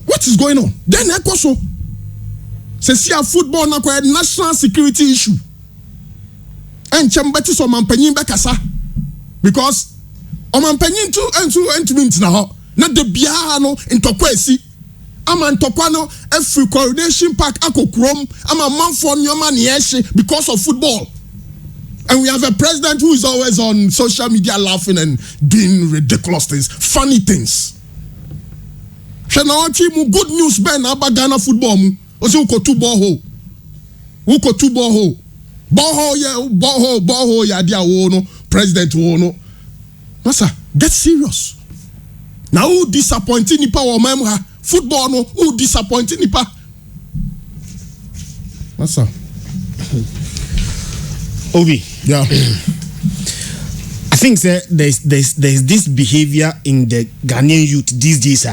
what is going on? Then also say football na kwa national security issue. And chambeti so mampanyin be kasa because mampanyin to mint na de bia no ntokwa esi ama ntokwa no every coronation park akokrom ama manfo nyoma na yehye because of football. And we have a president who is always on social media laughing and doing ridiculous things, funny things. Good news ben about Ghana football mu. Osi uko two borehole. Borehole ya dia wo no president wo no. Masa, get serious. Now who disappointing nipa wo memha football no who disappointing nipa. Masa. Obi. Yeah. I think there's this behavior in the Ghanaian youth these days.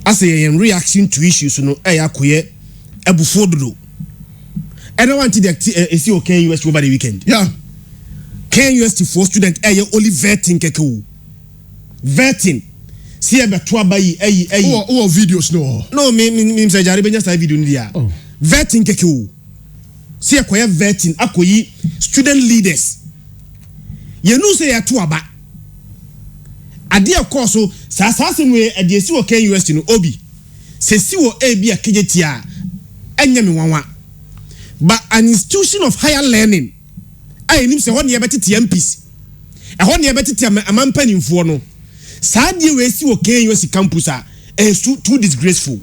As a reaction to issues, akoye ebufodo. I don't want to see okay US over the weekend. Yeah. KUST for student only vetting keku. Vetting. See beto bayi oh videos no. No, me say jare benya say video ndia. Vetting keku. See akoye vetting akoyi student leaders. You know say to aba. Ade course so sasasem we ade si wo KUST no obi. Se si wo abi akejetia enya me wanwa. But an institution of higher learning I nim say ho ne yebetete MPs. E ho ne yebetete amampanimfo no. Saade we si wo KUST campus a too disgraceful.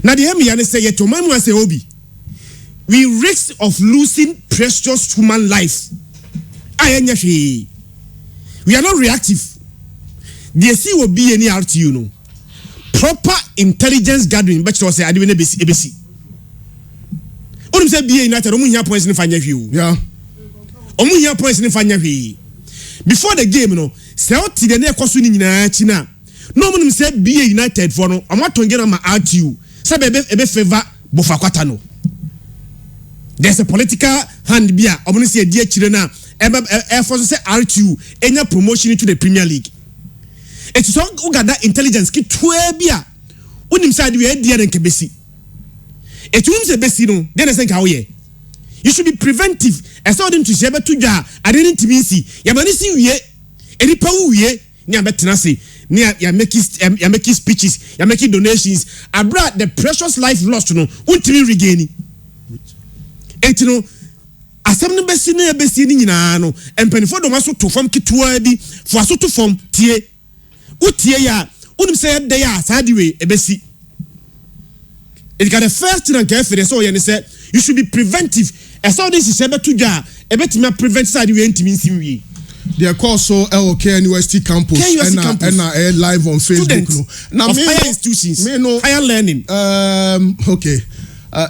Na de hemi ya ne say yetomamu ase obi. We risk of losing precious human life. We are not reactive. The C will be any RTU no. Proper intelligence gathering, but you say I didn't ABC. Only say be united, omu points in fanya view. Yeah. Omu points in fanya view. Before the game, no, say out the near Kosuni na China. No one said be united for no. I'm not to get on my RTU. Say ebe favor Bofakwata no. There's a political hand beer. I'm going to say dear children. Air Force say RTU any promotion into the Premier League. It's so that intelligence ki twebia. Unim side we dear than Kebesi. It won't say besi no. Then I think how ye. You should be preventive. I saw them to share to ja. I didn't mean see. Yamani see we any power we near betenasi. Near ya making speeches. Ya making donations. I brought the precious life lost no. Ultimately regaining. Et no asem no besi ni nyina no empanifo do maso to fam kitwa bi fo aso to fam tie utie ya unim say dey ya sadi we ebesi it got the first thing and careful so you say you should be preventive as all this is ebe to ja ebetimi prevent sadi we ntimi nsim wi they call so KNUST campus and live on Facebook no now higher institutions higher learning okay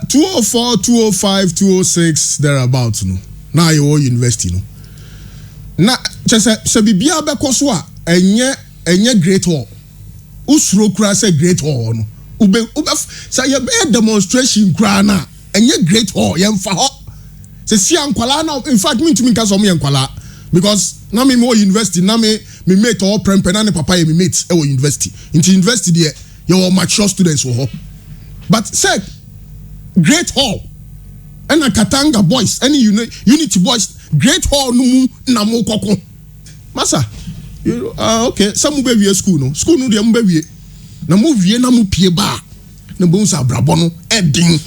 204, 205, 206 thereabouts no. Now you all university no. Na se bibia be koso a enye great hall. Usuro kura say great hall no. Ube say ye be demonstration kura na enye great hall ye mfa ho. Se si ankwala na in fact me ntumi nka so me ankwala because na me university na me mate all prempe na ne papa ye me mate e university. Into university there your mature students wo ho. But say Great Hall and a Katanga boys any Unity boys Great Hall no na mo koko masa okay some be we school no dey mo be we na mo wie na mo pie ba na bo nsa brabo no edin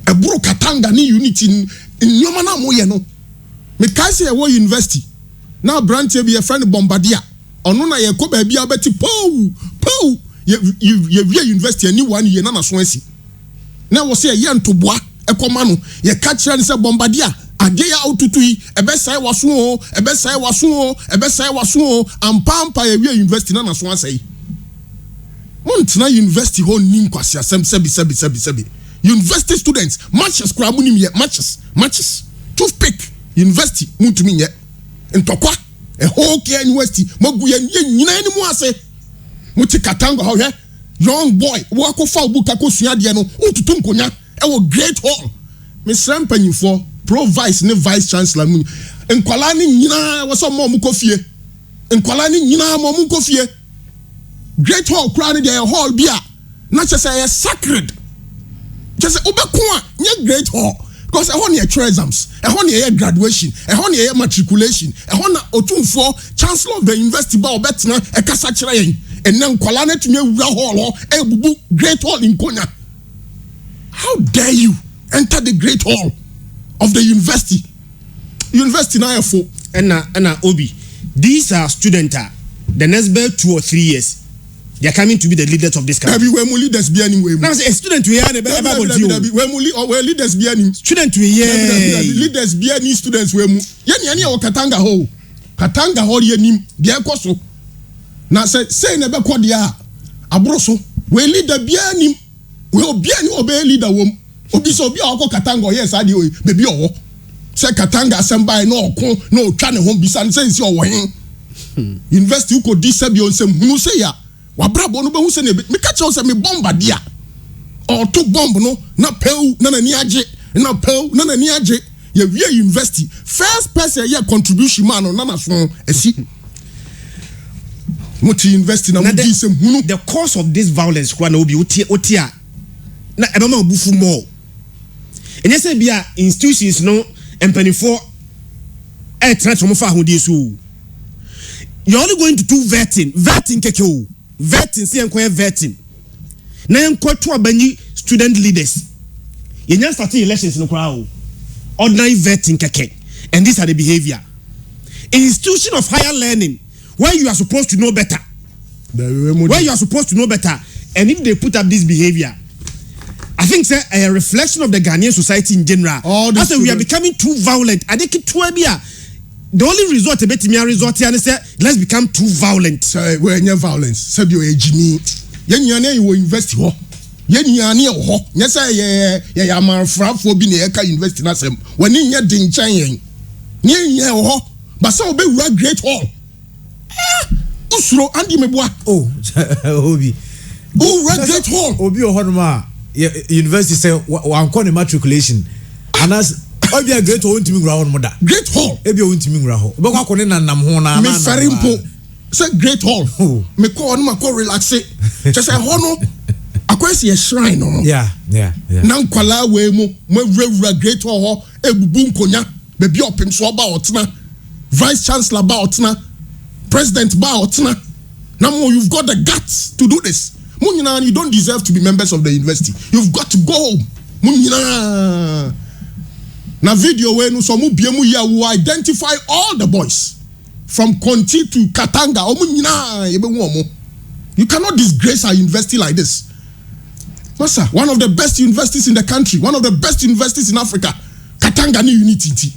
e buru Katanga ni Unity nyoma na mo ye no me kai say e wo university na branch be a friend Bombardier ono na ye ko ba bia beti pow ye wie university any 1 year na so asi na wo say ye ntoboa ekoma no ye ka kire ne say Bombardier ade ya otutu yi ebe sai waso o ampampa ye wie university na so asai montina university ho nim kwase asem sebi university students matches kra munim ye matches toothpick university muntumi ye ntokwa e ho university magu ye nyina ni mu ase muti Katanga ho hwe young boy wo ko fa obuka ko sua de no ututu nkonya e wo Great Hall me srampanyifo pro vice ne vice chancellor mu enkwala ni nyina wo so mo mu kofie enkwala ni nyina mo mu kofie great hall kura ni deɛ hall bi a na kyɛ sɛ ɛyɛ sacred kyɛ sɛ wobɛko a nyɛ great hall because ɛhɔ ne yɛ exams ɛhɔ ne yɛ graduation ɛhɔ ne yɛ matriculation ɛhɔ na otumfoɔ chancellor of the university ba ɔbɛtena ɛkasa kyerɛ yɛn ɛnɛ nkwalaa no atumi awura hall hɔ ɛbubu great hall nkonya how dare you enter the great hall of the university na yɛ fo ɛna obi these are students the next 2 or 3 years they are coming to be the leaders of this country. Dabi wemu leaders bi anim wemu. Now say a student we are the better about you. Dabi wemu leaders bi anim. Student we here. Leaders bi anim students wemu. Yeni o Katanga ho. Katanga ho ye nim de ekoso. Na say na be kɔ de a aburo so. We leader bi anim. We obi ani obe leader wom. Obi so obi a ɔkɔ Katanga yes ade o bebi ɔwɔ. Say Katanga assemble na ɔko na otwa ne ho bisa say nsi ɔwɔ hen. University ko di sabi on sem hunu say ya. Wabrabo no be hu se ne me ka che o se me bomba dia o to bomb no na pew na nani age na pew na nani age ye wie university first person ye contribution man no na so esi muti university na mudi se hunu the cause of this violence kwa na obi otia na e mama obufu more enye se bia institutions no empanifo e tra to mo fa ahodi so you're only going to do vetting keke o vetting see enko vetting na enko to abani student leaders yenya start elections no kwa o ordinary vetting keke and these are the behavior institution of higher learning where you are supposed to know better and if they put up this behavior I think say a reflection of the Ghanaian society in general as we are becoming too violent I think the only result betimi result here say let's become too violent. Say we any violence. Say bi o ejimi. Yenyane you university ho. Yenyane ho. Nya say ye amanfrafo bi na ye ka university na sem. Wani nya de nchen yen. Nye ho. Ba say obe wura great hall. Usuro andi meboa. Oh, Obi. Wura great hall. Obi o ho no ma university say wan call the matriculation. Anas obi a great hall ntimi ngura ho no da. Great hall. Ebi o ntimi ngura ho. Be kwa kone nanam ho na. Me ferry mpo. Say great hall. Me call no ma call relax. Just say ho no. Akwesi a shrine no. Yeah. Na nkwala we mu wura great hall ho ebubu nkonya. Bebi opim so ba otena. Vice chancellor ba otena. President ba otena. Now you've got the guts to do this. Munyina, you don't deserve to be members of the university. You've got to go home. Munyina. Na video we no so mu biemu ya will identify all the boys from Konti to Katanga. You cannot disgrace our university like this. Masa, one of the best universities in the country, one of the best universities in Africa. Katanga ni unity.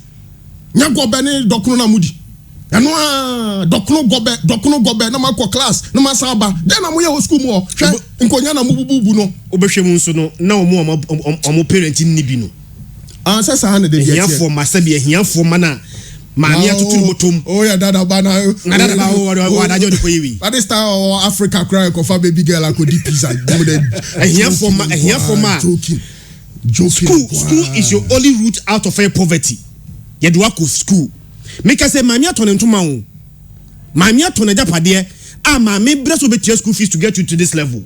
Nyago bene dokuno na mudi. Eno dokuno gobe na mako class na masaba. Then amu ye school mo. Nkonya na mububu no. Obehwe mu nso no na omo parent ni bi no. Answer sana de here for masabi here for mana maami atutu botom oh yeah dada bana dada ba o adajo de koyewi at this time Africa cry ko fa baby girl akodi pizza here for ma joking school is your only route out of poverty ye do akọ school make say maami ato ne ntoma o maami ato na japade maami breso betia school fees to get you to this level.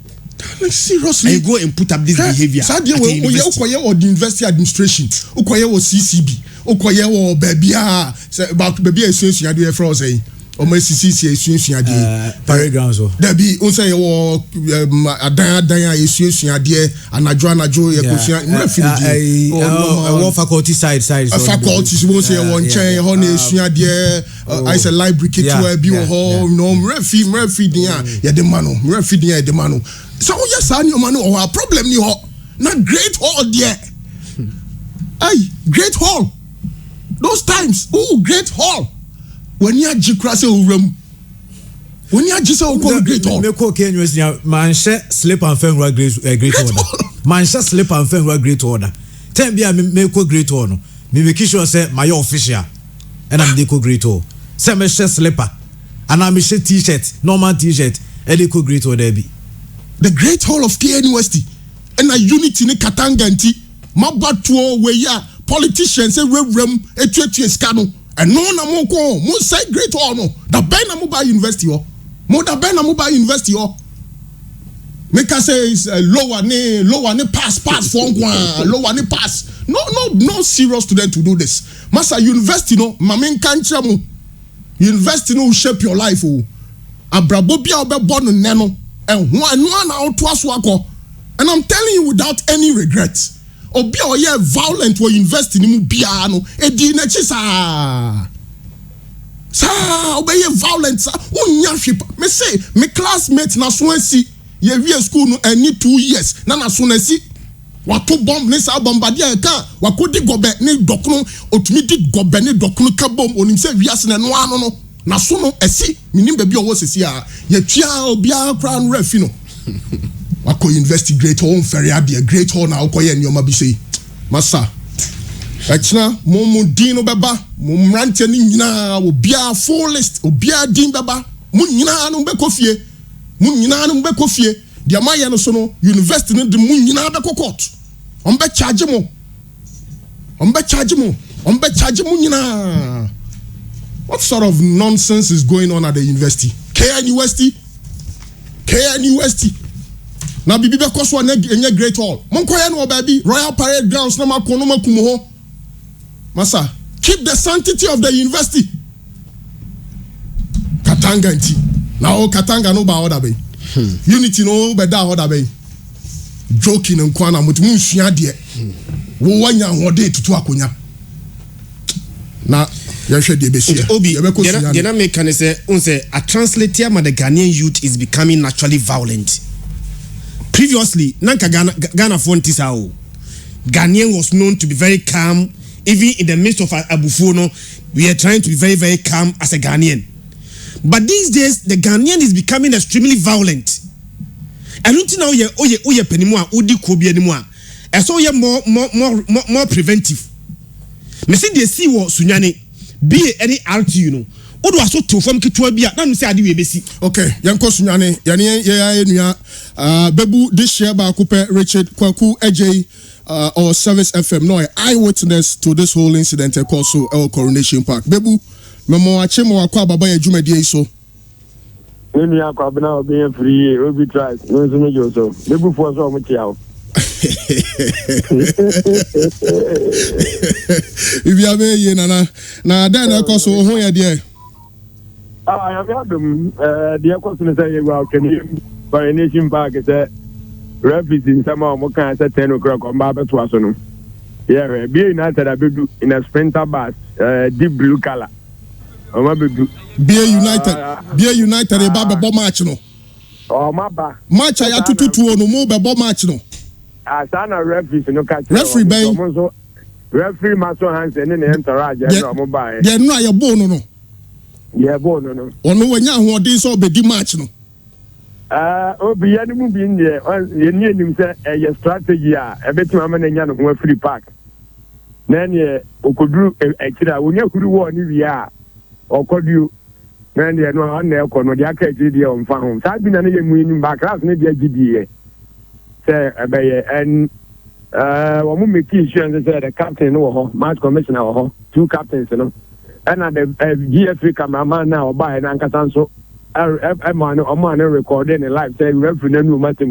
Like seriously, I go and put up this behavior. Sadly, we ukoye or the university administration, ukoye or CCB, ukoye or baby about baby association you do for say or my CCC association you paragraph so. There be unse or adaya association you and ajo you I faculty side faculties won't say one chain honey association I say library kit to be home no refi dia ya de mano refi dia de mano. So yes, I know man or problem ni ho. Na great hall there. Hey, great hall. Those times, great hall. When you jikra se uram. When you jisa o great hall. Me ko Kenya manche slip and fan great order. Manche slip and fan great order. Ten bia me ko great hall no. Me make sure say my official. And I'm dey ko great hall. Say me share slipper. And I'm share t-shirt, normal t-shirt. E dey ko great order be. The Great Hall of KN University and a unity in Katanga nti mabatuo we ya politicians say rem etuetu escano and no na mo say Great Hall no da ben na mobile university ho mo da ben na mobile university ho Make us say is lower ne pass for one lower ne pass. No serious student to do this. Master university no mamen kanche mu. University no will shape your life oh. Abrabo bia obe born neno and one out to us wako. And I'm telling you without any regrets. Obi oye violent we invest in mu bia no e di na chi sa obey violent sa unya hwepa me say me classmate na so asi ye wie school no any 2 years na so na si wato bomb ne sa bombardier ka wakodi gobe ne dokno otumi di gobe ne dokno ka bomb onim say wiase na no ano no na so no asi minim ba bi owo sesi a ye tua obi a crown refi no wako investigate on ferry ade great hall na akoye nyoma bi sei masa Echna mo din no beba mo mrante ni nyina obi a full list obi a din beba mo nyina no be kofie mo nyina no be kofie dia maye no so no university no de mo nyina be court on be charge mo nyina. What sort of nonsense is going on at the university? KNUST na bibi be koso na enye great hall mon koye no baby Royal Parade Grounds na makono makumo ho masa keep the sanctity of the university. Katanga nti na o Katanga no ba order be unity no be da order be joking nkwa na mutu nsua de wo wanya hode tutu akonya na yehwe de be sia obi gena make can say unse a translator ma the Ghanaian youth is becoming naturally violent. Previously nanka Ghana fonti sao Ghanaian was known to be very calm. Even in the midst of Abufuo no, we are trying to be very, very calm as a Ghanaian. But these days, the Ghanaian is becoming extremely violent. And until now, oye penimwa, udi kobi anymore. And so you're more preventive. Me see the see what Sunyane be any RT, you know. Odo aso to from kitwa bia na nse ade we besi. Okay, yanko Sunyane, yane enua bebu this year ba coupe Richard Kwaku AJ or Service FM no eyewitness to this whole incident also El Coronation Park. Bebu memo achemo akwa baba ya dwumade so. Enu akwa bna obi free obi try no so mejo so. Bebu fo so mo tia o. If you have ye na then also ho ya de. I have them the question say you are Coronation Park say referees in some of can say 10 o'clock on Baba to us no. Yeah, be United abedu in a sprinter bus deep blue color. O ma bedu. Be United e ba be match no. O ma ba. Match ya tututu no mo be match no. Asana referees no catch. Referee ben. Referee maso hands and in entourage no mo ba. Yeah, no ya ball no. Yeah, ball no. Ono wanya hoɔden so be di match no. Obi ya ni mu bi ndie ye nim say a strategy a ebetima ma na nya no ho free park. Na ne okoduru ekira wonya kuru wo ni wi a okodu na ne no na ekono dia ka ekiri dia on fa ho. Sa bi na ne ye mu ni ba class ne dia gidie. Say ebeye en wo mu make sure say the captain no ho, match commissioner ho, 2 captains no. And the GFA cameraman now buy an ankasanso. I'm recording a live say referee no matter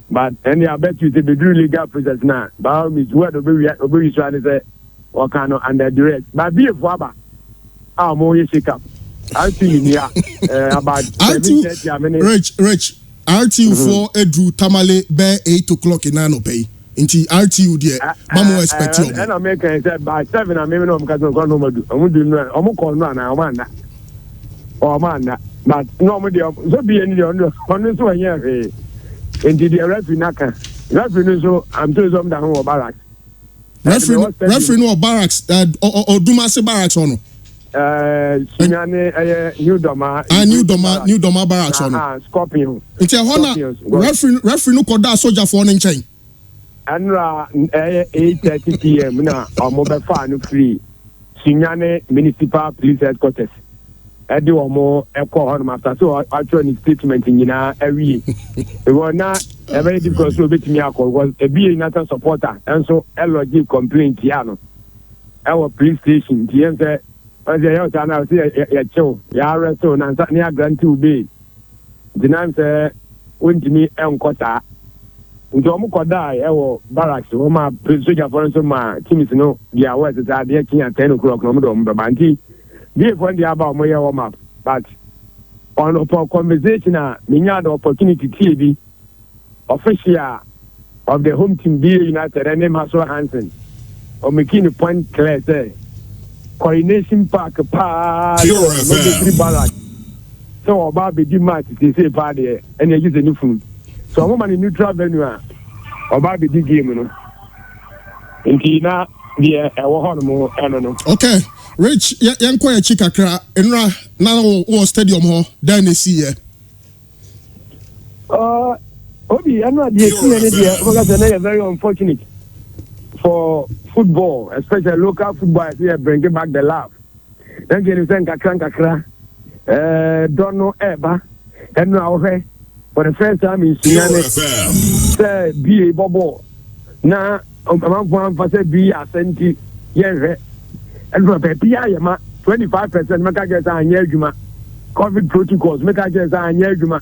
but any I bet you the legal process now. But is where the be trying to say or kind of under duress. But be a faba. More shake up. I see here about 7:30 Rich RTU4 Edru Tamale be 8 o'clock in Anope. Inti RTU there mamo expect you and I make say by 7 I maybe no because no go no do omo do no omo call no na o man but no mo dey so be any on so anya inti the referee naka referee so I'm told some down o barracks referee no barracks Odumase barracks ono Sunyane New Doma barracks ono Scorpion inti hona referee no koda soldier for no nchen Anra 8:30 p.m. na omo fa no free Sunyane Municipal Police Headquarters. Edi omo eko hon after so actually statement nyina awie. E wona e very difficult so betimi akọ was e be United supporter and so LG complaint ya no. Our police station the say ya ta na say ya chew ya arrest so na ya grant you bail. The name say ontimi enko saa nti omo koda ewo barracks o ma soldier for so ma teams no dia work that dey kin at 10 o'clock no do mo banti be for dia ba mo ye warm up but on a conversation me nya the opportunity TV official of the home team BA United and name Hasso Hansen or making a point clear say Coronation Park pa no barracks so about be match say pa there and you use a new phone so I'm on neutral venue about the game no nti na the mo no okay Rich yanko ya chikakra enra na wo stadium ho dan na see here Obi anwa the see there because they are very unfortunate for football especially local football here bringing back the love then get you kakra don't eba enra ohwe for the first time in Sudan say be a bobo na amam for say be asenti yenhwe and for baby ayama 25% make I get anya adwuma covid protocols make I get anya adwuma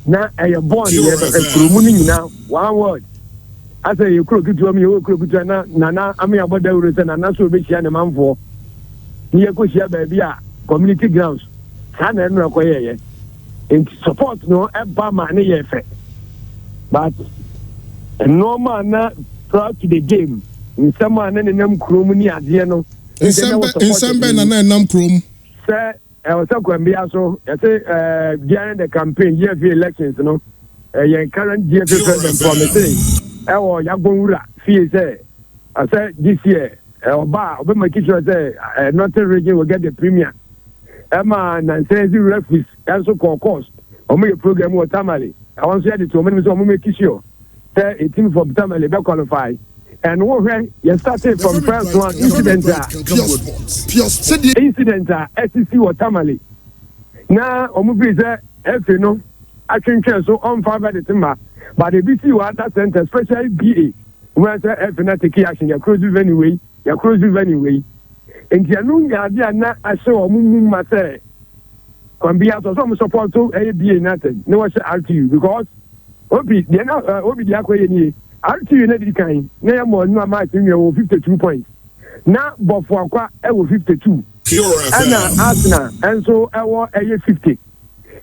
na e born here kurumu ni nyina one word I say you kuro kitu am you kuro kitu na am ya boda ure say na so be hia ne manfo ni e ko hia baby a community grounds ka na enra ko yeye in support no eba ma ne ye fe but normal na proud to the game in some man ne nam kurumu ni ade no in Sembe na nam krom say I was talking so during the campaign GFA elections no your current GFA president promising yagonura fee say I said this year oba make sure say Northern region will get the premier Emma Nancy referees also cost your program with Tamale I want to say it to make sure say a team from Tamale be qualify and you started from first one incident SEC or Tamale. Now, Omubi said, no, I can so on 5 at the timber, but the BC water center, especially BA, where I say take action, your cruise anyway, and Yanuya, I saw Mumma say, can be out of some support to a BA nothing, no one said to you because Obi, they're not Obi the RTU na di kan na ya mo no match we 52 points na bofo akwa e 52 ana Arsenal and so e wo 50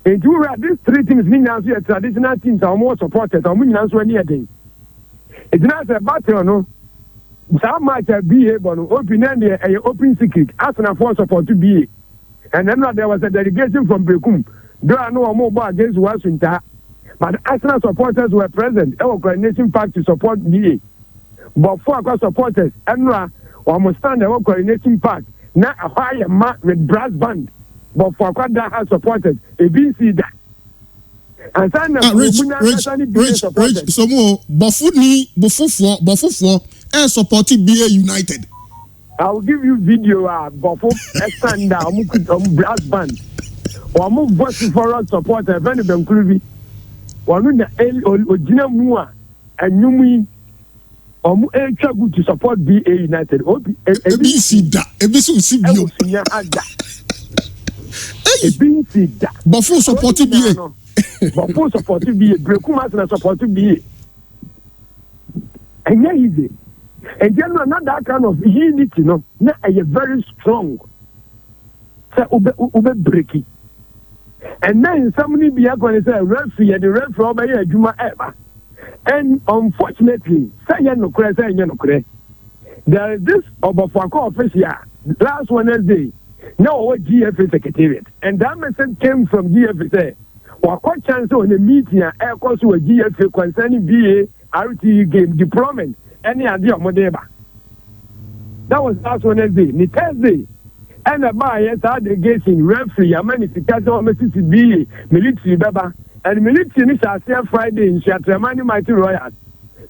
and you read these three teams mean now so traditional teams are more supported am nyina so ani eden it na say battle no some match be able no open and e open secret Arsenal for support to be and then there was a delegation from Bekum do I know more about against Wasunta. But Arsenal supporters were present. Our coordination park to support BA. But for our supporters, Enra, we stand our coordination park. Now a higher mark with brass band. But for our that supporters, a BC that. And Rich, so more. Bofufo, and supporting BA United. I will give you video. Bofufo, stand down. Brass band. Or move voice for us supporters. Very Ben one na ojina mu a anyumi omu etwa to support BA United ebisi da ebisu si bio ebisi da bofo support BA bofo support BA Brekuma na support BA enya easy and then not that kind of unity no na are very strong say ube breaki. And then somebody be going to say referee and the referee over here Juma ever. And unfortunately, there is this Obafako official last Wednesday. No, what GFA secretariat. And that message came from GFA. What chance on the meeting air course with GFA concerning BA RTE game deployment. Any idea of Modeba? That was last Wednesday. The Thursday. And the buyer started getting referee, a man is the BA, military baba, and military is a Friday in Shatramani Mighty Royals.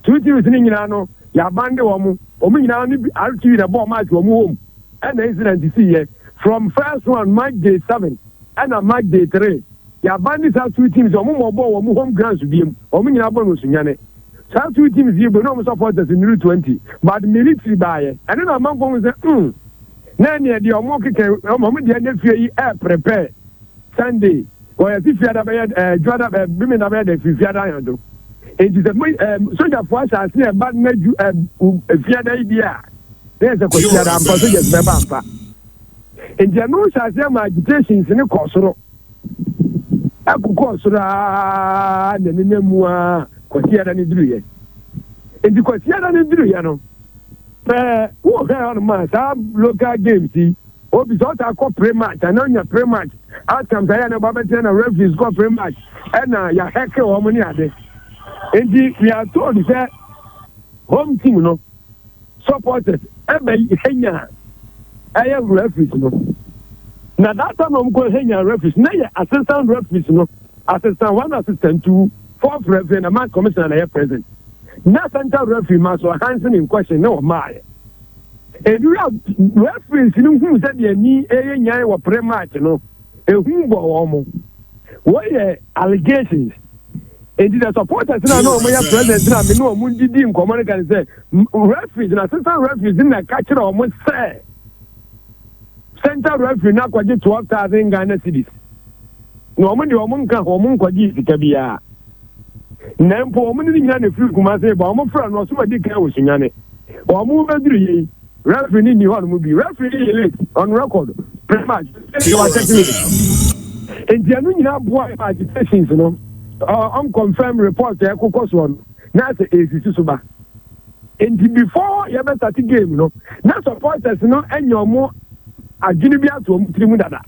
2 teams in Yano, Yabande Womu, Ominani, RT, the bomb match, home. And the incident you see here from first one, March day 7, and a March day 3. Yabandis have 2 teams, Omu home grounds to be Ominabon Sunyane. So 2 teams here, but no supporters in Route 20, but military buyer. And then among them say, Nanya the Omoki, Omomidi, prepare Sunday. wɔyɛ si fiada bɛyɛ juada bimi na bɛyɛ de fi fiada yɛn do eti sɛ sojafo ahyase ɛba n'adu fiada yi bi a ne yɛ sɛ kɔ fiada ampa soja ti bɛba ampa eti ɛno hyase ma agitations ne kɔ soro akokɔ soro aa na ne mu a kɔ fiada ne duru yɛ eti kɔ fiada ne duru yɛ no pɛɛ wo hɛ ɔno ma saa local games yi obi sɛ ɔta akɔ pre-match ana ɔnya pre-match outcomes ayɛ na babɛtɛ na referees kɔ pre-match ɛna yɛhɛke wɔn ne ade nti we are told sɛ home team no supporters ɛbɛ henya ɛyɛ referees no na that time ɔmo kɔ henya referees na yɛ assistant referees no assistant 1 assistant 2 4th referee na match commissioner na yɛ present na central referee ma so Hansen in question na ɔmo ayɛ edura referees no hu sɛ deɛ ni ɛyɛ nyan wɔ pre-match no ehu bɔ wɔn mo wɔyɛ allegations edi the supporters na ɔmo yɛ president na me no ɔmo didi nkɔmɔ ne kan sɛ referees na assistant referees na ka kyerɛ ɔmo sɛ central referee na kɔgye 12,000 Ghana cedis na ɔmo de ɔmo nka ɔmo nkɔgye sika biara na mpo ɔmo ne nyina na firi Kumase ba ɔmo fra no ɔso ba di kan wɔ sunyane ɔmo bɛduru yie referee ni hɔ no mu bi referee yɛ late on record pre-match enti anu nyina boa agitations no unconfirmed report ɛkokɔ soɔ no na sɛ ɛsisi so ba enti before yɛbɛ start game no na supporters no anya ɔmo adwene bi ato ɔmo tiri mu dada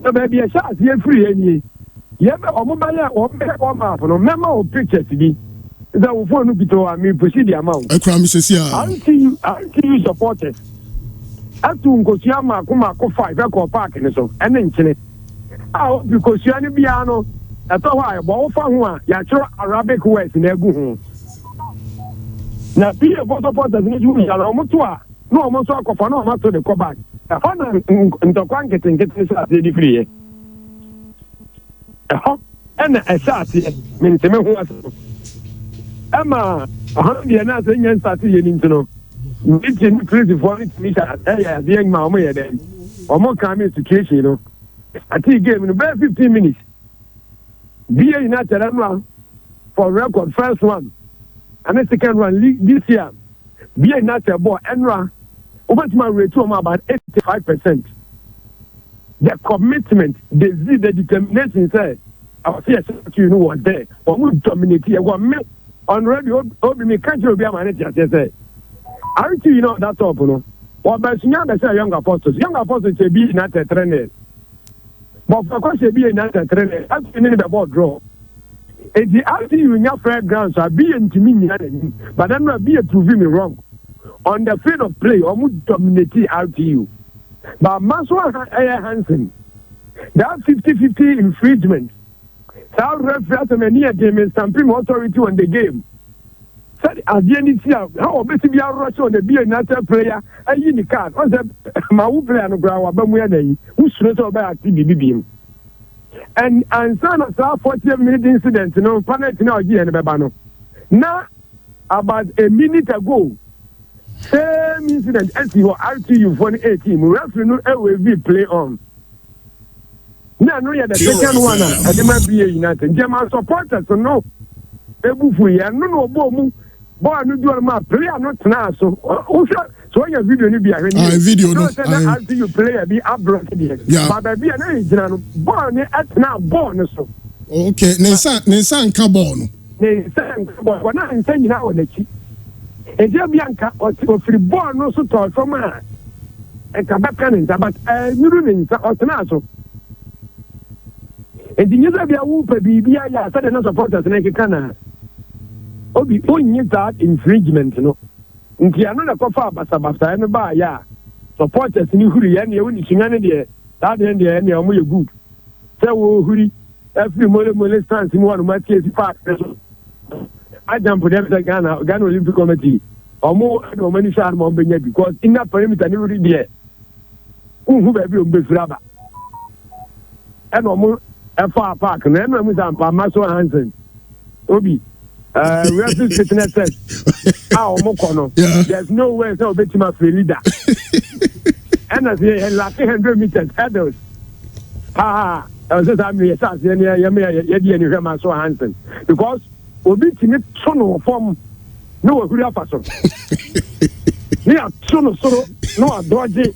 na baabi ɛhyɛ aseɛ firi yɛ nie yɛbɛ ɔmo bɛyɛ ɔmo map no mɛma o pictures bi sɛ wo phone no bi to a me proceed ama wo ɛkura mi sisi a anti you supporters atu nkosua mako 5 ɛkɔ park ne so ɛne nkyene a obi kosua ne bia no ɛtɔ hɔ a ɛbɔ wo fa ho a yɛakyerɛ Arabic words na egu ho na bi yɛ supporters ne ju ya na ɔmo to a na ɔmo nso akɔfa na ɔmo ato de kɔ back ɛhɔ na ntɔkwa nketenkete sɛ ase di firi yɛ ɛhɔ ɛna ɛhyɛ aseɛ menteme ho asɛm ɛma ɔhano deɛ na sɛ nyɛ nsate yɛ ne nti no nti ne polisifoɔ no tumi hyɛ ɛyɛ adeɛ ma ɔmo yɛ dɛn ɔmo ka me situation no ati game no bɛyɛ 15 minutes BA United no for record first one and the second one this year BA United ball enra obetuma rate ɔmo about 85%. The commitment the zeal the determination say our CSU you know was there ɔmo dominate ɛwɔ me on radio obi me catch obi ama ne tia say aren't you know that top no ɔbɛsunya bɛ sɛ young apostles say BA United trainer but of course BA United trainer after the ball draw edi after you nya fair ground so BA ntimi nya n'anim but then BA prove me wrong on the field of play ɔmo dominate RTU but Maswa Hansen that 50-50 infringement South referee many a game is stamping authority on the game said at the end how basically rush on the BA United player ayi ni card on the mawu player no ground abamu ya na yi who straight over at BBM and son of that 40-minute incident no penalty na ogi ene beba no na about a minute ago same incident as your RTU for the 18 referee no away play on na no ya the second one at the BA United German supporters no ebufu ya no obo mu boy no do ma player no tena so so your video ni bi ahwe ni video no RTU player bi abroad there but bi na hina no boy ni atena ball no so okay ne nsa nka ball no ne nsa nka ball wana nsa nyina wɔ n'akyi eje bianca ofiri ball no so to from a enka baka ne nsa but nyuru ne nsa ɔtena so edinye bia wo pa bibia ya sɛ de na supporters na kekana obi onye that infringement no nti ano na kofa basabasa no ba ya supporters ni huri ya na ewu ni kinga ne de that de ne ne omo ye good say wo huri every mole stance mu one match is park so I jump for them Ghana Olympic Committee omo no many share mo benya because in that perimeter ni huri there unhu ba bi o be fraba and omo efa park na enu mu sampa Maso Hansen obi referee fitness test there's no way so betima free leader and as he like 100 meters hurdles ɛsɛ saa mmiri yɛsɛ aseɛ ne yɛde ani hwɛ ma so Hansen because obi tumi to no wɔ fam na wahuri afa so ne ato no soro na wadɔgye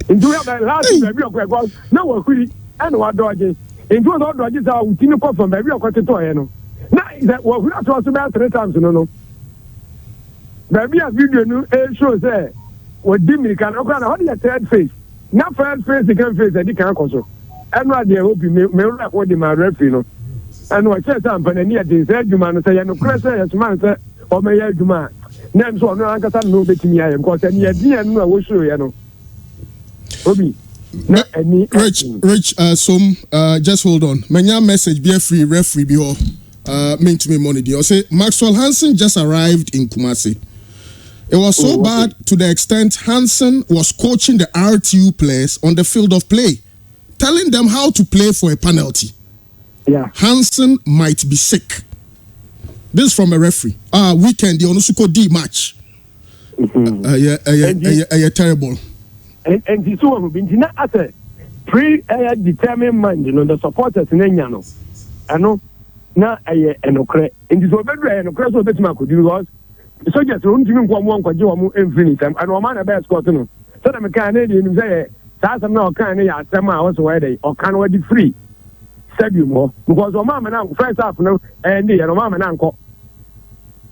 nti woyɛ last baabi ɔkɔ na wahuri ɛna wadɔgye nti wɔsɛ ɔdɔgye saa woti ne kɔ fam baabi ɔkɔtetɔɔyɛ no na wahuri atoa so bɛyɛ 3 times no baabi a video no show sɛ wɔdi mmirika no ɔkora na hɔde yɛ third phase na first phase second phase ɛdi kan kɔ so ɛno adeɛ hopi mewura wɔde ma referee no ɛno ɔkyerɛ sɛ ampanani ɛden sɛ adwuma no sɛ yɛnokorɛ sɛ yɛsoma no sɛ ɔmɛyɛ adwuma a na ɛm sɛ ɔno ankasa no wobɛtumi ayɛ nkɔ sɛ neyɛdeɛ no a wɔsuroyɛ no obi na ani Rich just hold on manya message be free referee bi hɔ mean to me money deɛ ɔsɛ Maxwell Hansen just arrived in Kumasi. It was so bad to the extent Hansen was coaching the RTU players on the field of play, telling them how to play for a penalty. Yeah. Hansen might be sick. This is from a referee. Weekend, the Onusuko D match. Terrible. And this one will be not as a predetermined mind, the supporters in Enyano. I know, now I know, and this will be a crash of the Timako because. Soldiers don't even go on Kwajo infinite and Romana Bear Scott. So the Canadian say, Sasa no can ya Sama also where they or can we free. Said you more because Romama now first half no and the Romama uncle.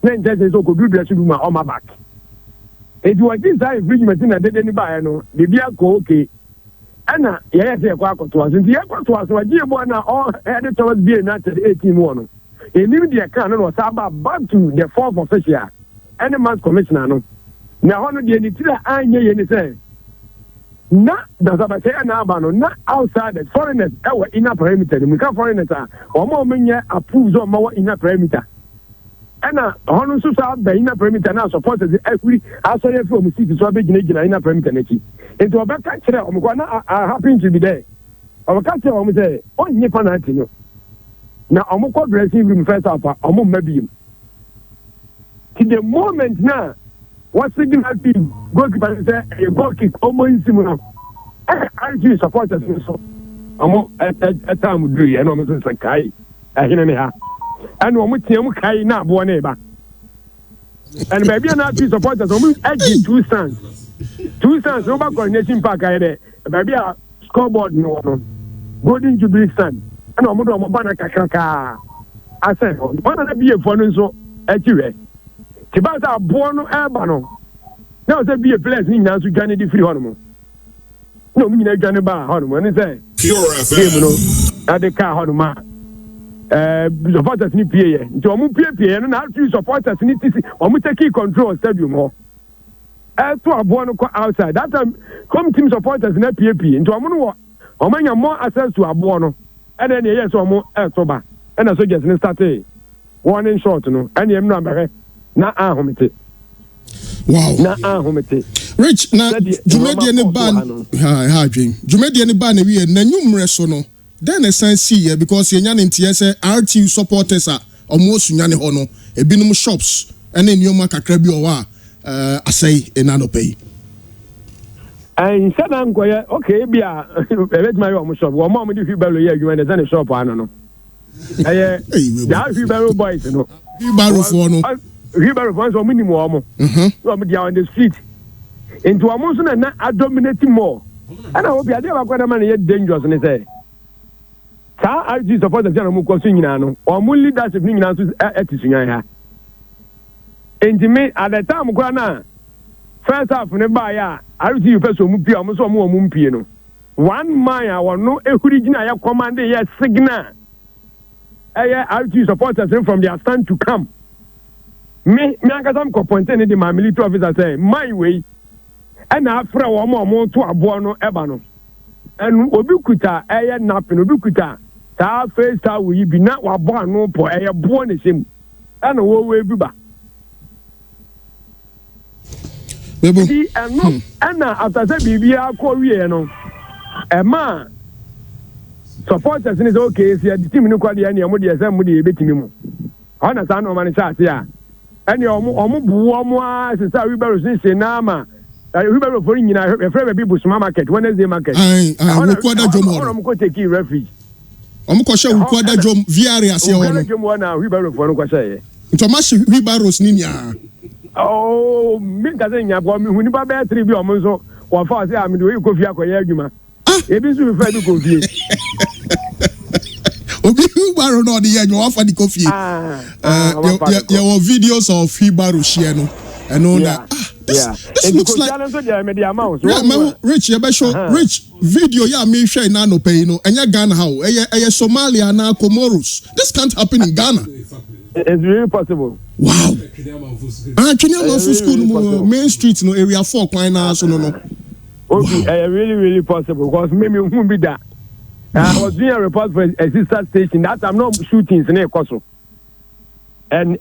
Then just so could do dressing room on my back. It was this time Bridgman did anybody no, the beer go okay. Anna, yes, a quack to us, and the airport was a dear one all headed towards being not 18-1. A new dear cannon was about to the 4th official. Any man's commissioner no na hono de ni tira anye ye ni say na da za ba say na aba no na outside the foreigners e wa inner perimeter mu ka foreigners a omo menye approve zo ma wa inner perimeter ana hono so sa ba inner perimeter na supporters every asori fi omu seat so be gina inner perimeter na ki enti obeka kire omu kwa na happen to be there obeka kire omu say onye penalty no na omu ko dressing room first half omu mabiem to the moment now, what signal team goalkeeper say a goal kick almost similar. RG supporters so. At time do you know me say kai. I hear me ha. And we team kai na bo na ba. And baby na RG supporters we edge 2 stands. 2 stands no back coordination park I there. Baby a scoreboard no. Golden Jubilee stand. And we do ba na kakaka. I said, one na be e for no so echiwe. Tibata born Albano. Now, there be a place in now to Johnny the free hormone. No, me, Johnny Bar hormone, and say, Pure FM. At the car hormone. Supporters need PA. To a PA, and how to supporters need to see, or we take control stadium more. As to a born outside, that time, home team supporters in a PAP, into a mono, or many more access to a born, and then yes, or more October, and a soldiers in started. One in short, no, and the number. Na ahomete. Wow. Na ahomete. Rich na Jumedi ne ban ha dream. Jumedi ne ban we na nwumre so no. Then a sense see because yenya ne ntie say RTU supporters are almost nya ne ho no. Ebinum shops ene nioma kakra bi owa asai enanope. Instead am go okay bia ebet my omo shop. Wo mo di fi belo ye adwuma ne say ne shop ano no. Ya fi belo boys no. Fi belo for no. River of one minimum, from on the street. Into a monsoon and a dominating more. And I hope you are quite a man yet dangerous and say. I just support the general Mukosinano, or more leadership in Atisina. And to me, at the time, Grana, first half in the buyer, I will see you first Mupi, almost more Mumpiano. 1 mile or no original command, yes, signal. I will supporters from their stand to come. Me anka am complain the my military officer say my way and afra wo mo to abo no eba no and obi kuta eye napin obi kuta ta face ta we bi na wa bo anu po eye bo ne sem and wo we bi ba bebo and after say bibia ko wie no e ma supporters ni say okay see the team ni kwade ya ne mo de say mo de betimi mu ona sa no man say ase a and your buwama since we better since Nama wheelbarrow for you know a friend people small market Wednesday market we kwada jomo on go take refuge ọmọ she we kwada jom viare ase on ono jom na wheelbarrow for no kwase nto ma she wheelbarrows ni nia oh me ka say nya bo me hu ni ba be 3 bi omo so wo fa say am do you kofi akoye adwuma ebi so be fa bi kofi obi wheelbarrow no dey yen wa fa di kofi your videos of wheelbarrow share no and all that this looks like Rich you be show Rich video ya me share na no pay no enya Ghana how eye Somalia na Comoros this can't happen in Ghana. It's really possible. Wow. Kenya school main street no area 4 kwan na so no. Okay, really possible because maybe who be that. I was doing a report for a sister station that I'm not shooting in a Koso. And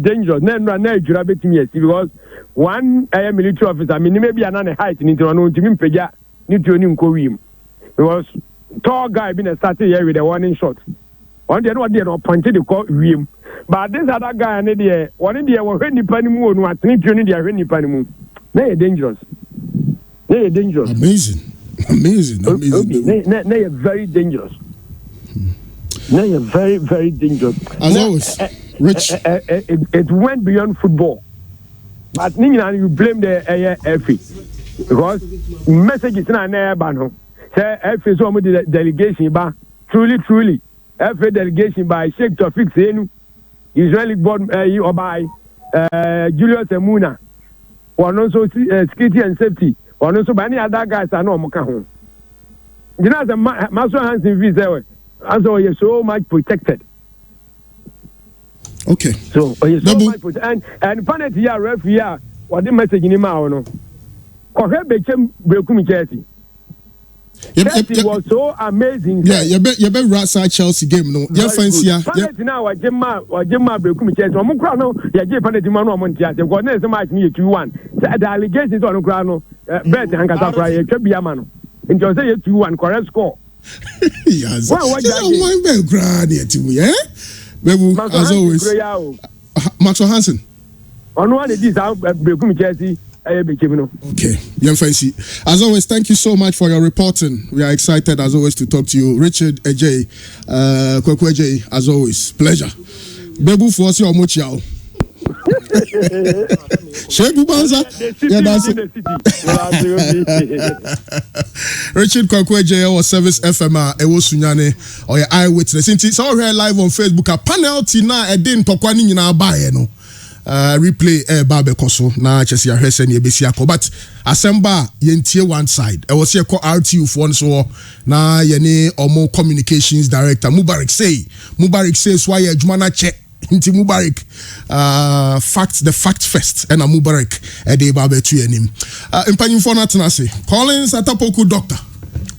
dangerous. No, you have it me because one military officer, I mean maybe another height in Toronto to me peja need to him. Because tall guy been started here with a warning shot. On the other day, no pointed the call him. But this other guy, one in the when the panimu no at need to need the when the panimu. They are dangerous. Amazing. They are very dangerous. They are very dangerous. As always, Rich. It went beyond football. But you blame the FA because messages na na ban ho. Say FA so mo the delegation ba truly FA delegation by Sheikh Tofik Senu, Israeli board or by Julius Emuna, or also security and safety, or also by any other guys I know Moka home. You know, the Master Hansen visa, and so you're so much protected. Okay. So you're so much protected. And penalty, yeah, referee, yeah, what the message in him out, no. Kohe Bechem Brekumi Chelsea. Chelsea was so amazing. Yeah, you bet Rasa Chelsea game no. Yeah, fancy ya. Penalty now wa Jemma Brekumi Chelsea. Omo kra no, ya je penalty man no omo ntia. Se go na se match me 2-1. The allegations on kra no, bet hankasa kra ye twa bia ma no. Nti o say 2-1 correct score. Yes. Why bet kra na timu, eh? Bebu as always. Maxwell Hansen. Ono one dey say Brekumi Chelsea. Okay, young fancy. As always, thank you so much for your reporting. We are excited as always to talk to you, Richard Ejay, Kweku Ejay. As always, pleasure. Bebu for us, your mochiao. Shebu Banza. Yeah, that's it. Richard Kweku Ejay was Service FMR. Ewo Sunyane or your eyewitness. It's all here live on Facebook. A penalty na edin tokwani nyina abaye no. Replay Babe Koso na Chelsea ahwese na ebesi akọ but Asemba yentie one side e was here call RTU for so na ye ne omo communications director Mubarak say so why adwuma na che nti Mubarak the fact first and Mubarak dey Babe tu anim empanyimfo na tenase Collins Atapoku doctor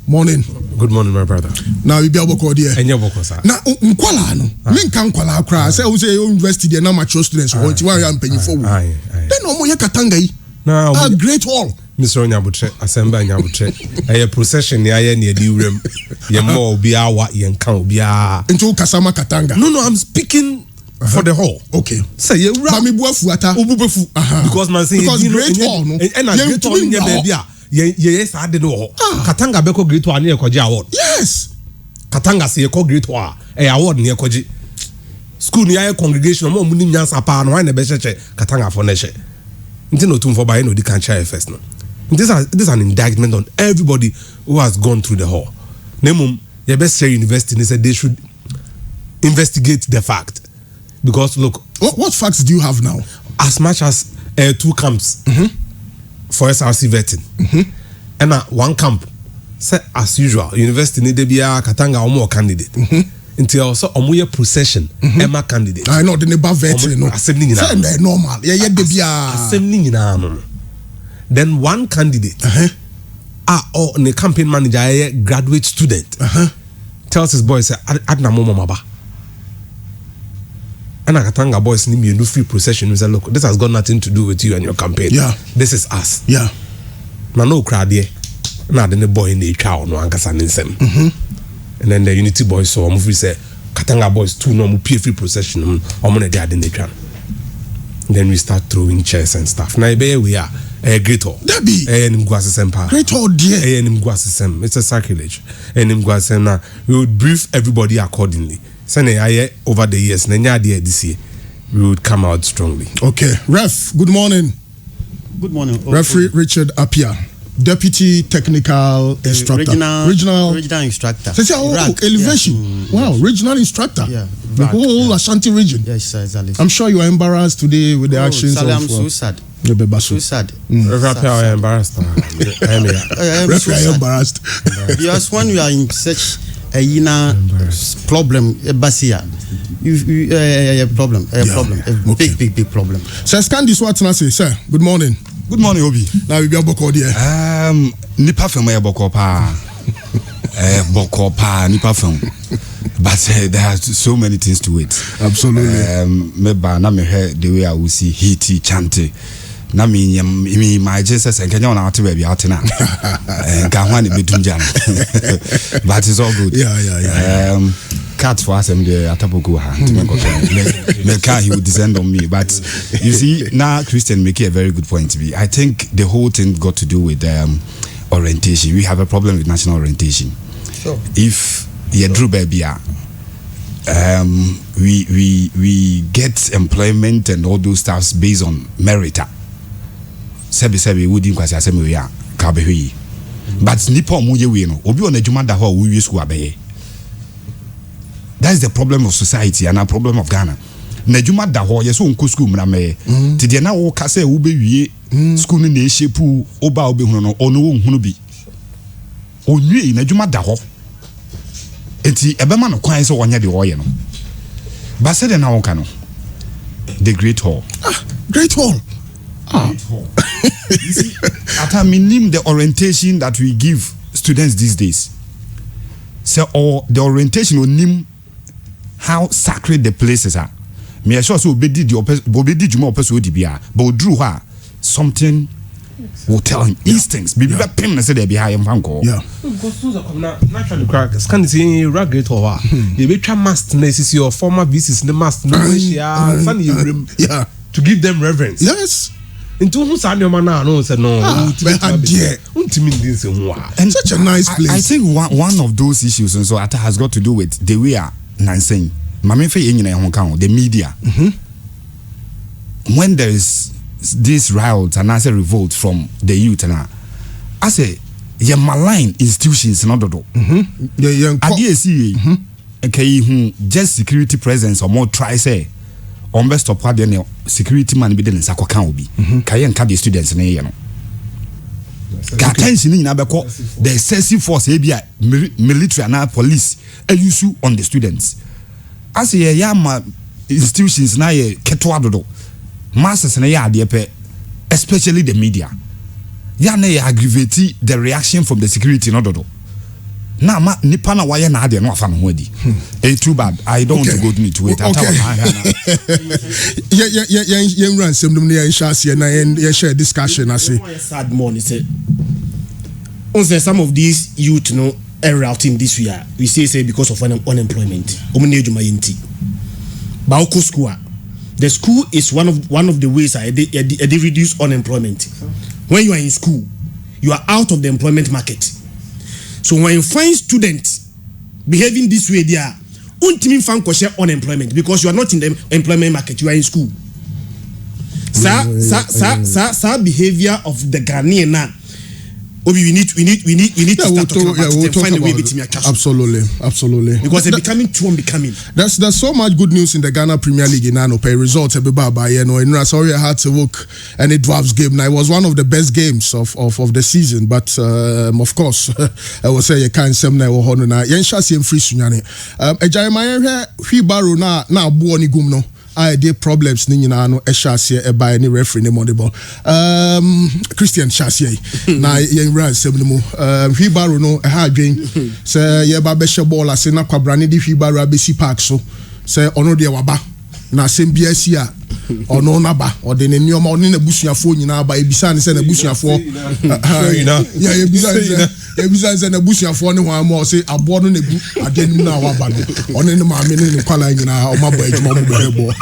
morning. Good morning, my brother. Now we be able to there. Enya boko sa. Na nkwala no. Minka nkwala akra. Say we say university there na mature students. What you am paying for? Then omo ye Katanga yi. Na great hall. Mr. Onyabuche, Asemba Onyabuche. Eye procession ya ye near the room. Ye mo obi awa ye nka obi a. Into Kasama Katanga. No, I'm speaking for the hall. Okay. Say ye ra. Mami buafu ata. Obubefu. Because man say because great hall no. And a great hall in baby a. Yes, I did know. Katanga beko great one near Koji award. Yes. Katanga say ko great one award near Koji. School near congregation mo muni nyansa pa no na be cheche Katanga for neche. Nti no tum for by no di kan share first no. This is an indictment on everybody who has gone through the hall. Nemum your best share university said they should investigate the fact. Because look, what facts do you have now? As much as 2 camps. For SRC vetting, and one camp, say as usual, university need to be a Katanga or more candidate. Until also omuye procession, Emma candidate. I know the neighbor vetting, no, assembling normal. Yeah, be assembling. Then one candidate, or the campaign manager, a graduate student, tells his boys, "Adna momo maba." And Katanga boys need me a new free procession. We say, look, this has got nothing to do with you and your campaign. Yeah. This is us. Yeah. Now no crowd here. Now then the boy in the cow no ankasa ninsem. And then the Unity boys so we say Katanga boys too no pay free procession. Then we start throwing chairs and stuff. Now we are great hall. That be Nim Guasem Pa. Great hall dear. Nim Guasem. It's a sacrilege. Nim Guasem na we would brief everybody accordingly. Send over the years. Nenya dear this year. We would come out strongly. Okay. Ref, good morning. Good morning. Referee Richard Apia, Deputy Technical Instructor. Regional Instructor. Elevation. Yeah. Wow, regional instructor. Yeah. The whole Ashanti region. Yes, exactly. I'm sure you are embarrassed today with the actions Sally, of... I'm so sad. So sad. Referee, I am embarrassed. Referee, I am embarrassed. Because when you are in such a problem, Basia, a problem, big problem. Sir, scan this what I say, sir. Good morning. Good morning, Obi. Now we be a boko there. Nipa fam e boko pa. Nipa fam. But there are so many things to it. Absolutely. Me ba na me hear the way I will see Hiti chante. Na me my Jesus and Kenya na ati baby ati na. Ka hwan e bedunja. But it's all good. Yeah. Cat for us and the Atapoko he would descend on me. But you see, now Christian make a very good point to me. I think the whole thing got to do with orientation. We have a problem with national orientation. Sure. If you drew baby, we get employment and all those stuffs based on merit. Sebi wouldn't quite say we are kabehi. But Nippon Muye we no obi on ejuma da ho we school abeye. That is the problem of society and a problem of Ghana. Najuma da ho yeso nko school mra me. Ti de na wo ka say wo be wie school ni shape oba obe hunu no ono wo hunu bi. Onwie najuma da ho. Enti ebema no kwan so wonya de wo ye no. Ba se de na wo ka no. The Great Hall. Great Hall. You see, at a minimum the orientation that we give students these days. So or the orientation will name how sacred the places are. Me assure so obedi juma person odi bia, but drew her something will tell him instincts. Be pim na say there be high fanko. Yeah. Naturally crack. Scan say Great Hall. You be try must necessary your former visits the must no funny yeah. To give them reverence. Yes. Into who said your man no said no. And such a nice place. I think one of those issues and so has got to do with the way Nansen. The media. When there is this riots and I say revolt from the youth and I say you malign institutions not do. Just security presence or more try say on best of what the security man be den sako kan obi. Kayen ka the students na ye no. Ka attention in abeko the excessive force ebia military and police use on the students. As ye yama institutions na ye keto adodo. Masses na ye ade pe especially the media. Ya na ye aggravate the reaction from the security no dodo. Na ma nipa na why na ade no afa no ho adi. Too bad. I don't want to go into it. Yeah, run some na share discussion I say. Sad morning say. Some of these youth no routing this year. We say because of unemployment. School. The school is one of the ways they reduce unemployment. When you are in school, you are out of the employment market. So when you find students behaving this way, they are unemployment because you are not in the employment market. You are in school. Behavior of the Ghanaian now. We need to start talking about it and find a way between absolutely because they're becoming too unbecoming. There's so much good news in the Ghana Premier League in Ano. Pay results sorry I had to look and it Dwarfs game. Now it was one of the best games of the season, but of course I will say you can't say na wo hono na yen hwase em free sunyane Jeremiah Hwibaro na buoni gum no I did problems ni nyina no ehwase e by any referee ni model Christian Chassie na yen ran sem no Hwibaro no e ha adwen say ye ba be hye ball na kwabrane di Hwibaro abesi park so say ono de waba na sem bia si a ɔno naba ɔde ne nneɛma ɔne n'abusuafoɔ nyinaa ba ebisa ne sɛ n'abusuafoɔ ebisa sɛ n'abusuafoɔ ne wɔn ama ɔsɛ aboɔ no na egu adeɛ nim na waba no ɔne ne maame ne ne kwalaa nyinaa ɔmo abɔ adwuma ɔmo bɔ ɛbɔ.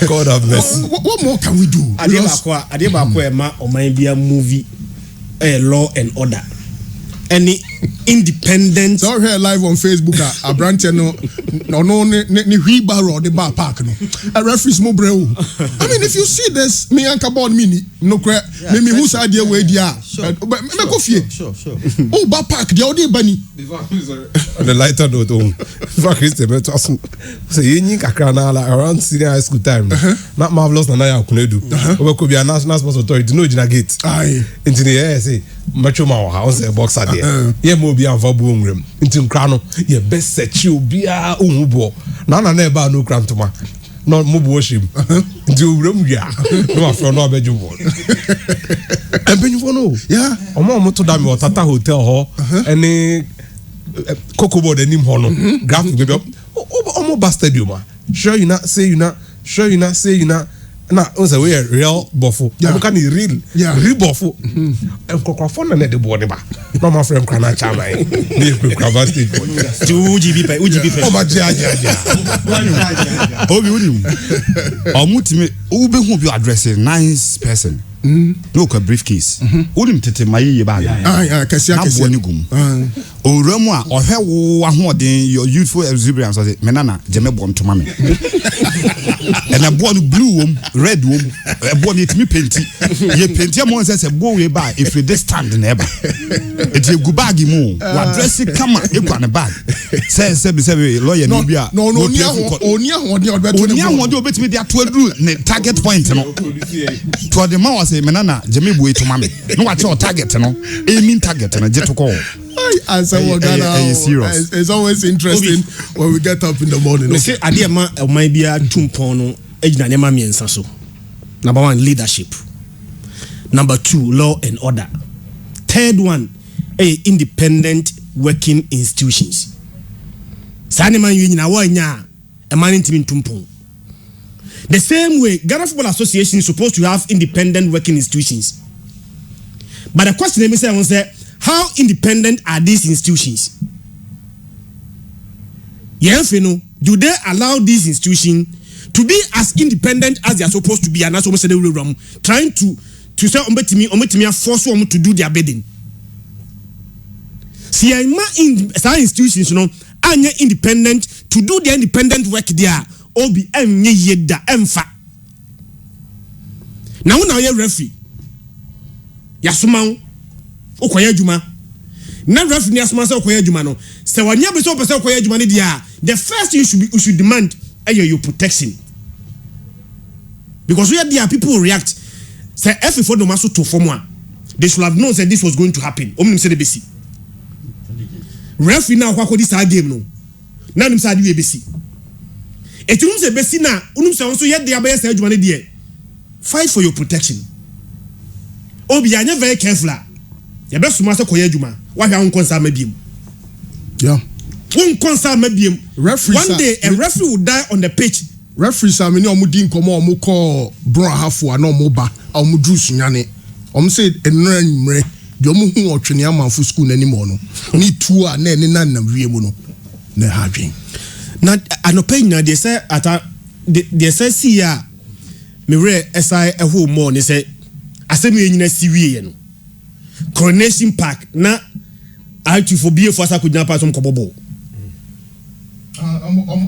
God have mercy. What more can we do? Adeɛ baako ɛma ɔman bi a movie law and order. Any independent. So here live on Facebook abrante no ne wheelbarrow the bar park no. A referee mo breu. I mean if you see this me anka board me no cra me who say dey we dia. Me go fie. Sure. Oh bar park dey odi bani. On the lighter note for Christian me to aso. So yin kakra na around senior high school time. Not marvelous na ya kunedu. Obeko bi a national sports authority no gina gate. Aye. Engineer say metro ma wa house boxer there. Yeah mo bi anfa bu onwrem. Nti nkra no ye best search obi a ohun bo. Na e ba no kra ntoma. No mo bu oshim. Nti owrem wia. No afro no abeju bo. Empenyu no. Yeah. Omo to da me Tata hotel ho. Any Coco board enim ho no. Graphic baby. Omo ba stadium a. Sure you not say you not. Sure you not say you not. Na on say we real bofo. Am kan real. Real bofo. Kokofo na de board ba. No ma frame kana chama e. Ni kwakwa stage boy. UGB pe. O ma ja. Obi udi. Omutime ube hu bi address nice person. No ka briefcase. Udim tete maye ba. Kesi. Oremu a ohwe wo ahoden your youthful exuberance say menana jeme bom to mame. And a boy blue red wom e boy me penti. Ye penti am say boy we ba if you dey stand never. It you go bag mu. Wa dress kama e kwa ne bag. Say lawyer no bia. No oni ahoden obetimi dey atwadu ne target point no. To the man was say menana jeme boy to mame. No wa che target no. Aiming target no je to call. Answer what it's always interesting when we get up in the morning. Me say ade ma oman bia tumpon no ejina nema miensa so. Number 1 leadership. Number 2 law and order. Third one independent working institutions. Sane man yu nyina wo nya e man ntimi tumpon. The same way Ghana Football Association is supposed to have independent working institutions. But the question is say how independent are these institutions? Do they allow these institutions to be as independent as they are supposed to be? And that's almost trying to say force them to do their bidding. See, some institutions, are independent to do their independent work there. Obi yeda emfa. Now you're referee. Yasumau. Okoye adwuma na referee ni asoma se okoye adwuma no se wanya be se opese okoye adwuma ne dia the first thing you should demand your protection, because where there people will react say if for no maso to form one they should have known that this was going to happen. Omnim say the besi referee na kwako this game no na nim say ade besi etunum say besi na unum say so ye dia be say adwuma ne dia fight for your protection. Obi anya very careful. Ya be suma se koye adwuma wa hwa nkonsa mabiem. Yeah. Nkonsa mabiem. One day a referee will die on the pitch. Referees am ni omudi nkomo omo call bro hafo ana omo ba omo dru sunyane. Omo say enra nwumre de omo hu otwene amanfo school nanimo no. Ni tu a na ene na nam wie mu no. Na hadwen. Na anopenya they say ata they say see ya me re SI eho mo ni say asemi enyina siwie no. Coronation Park na for asa kudina pa som kobobo.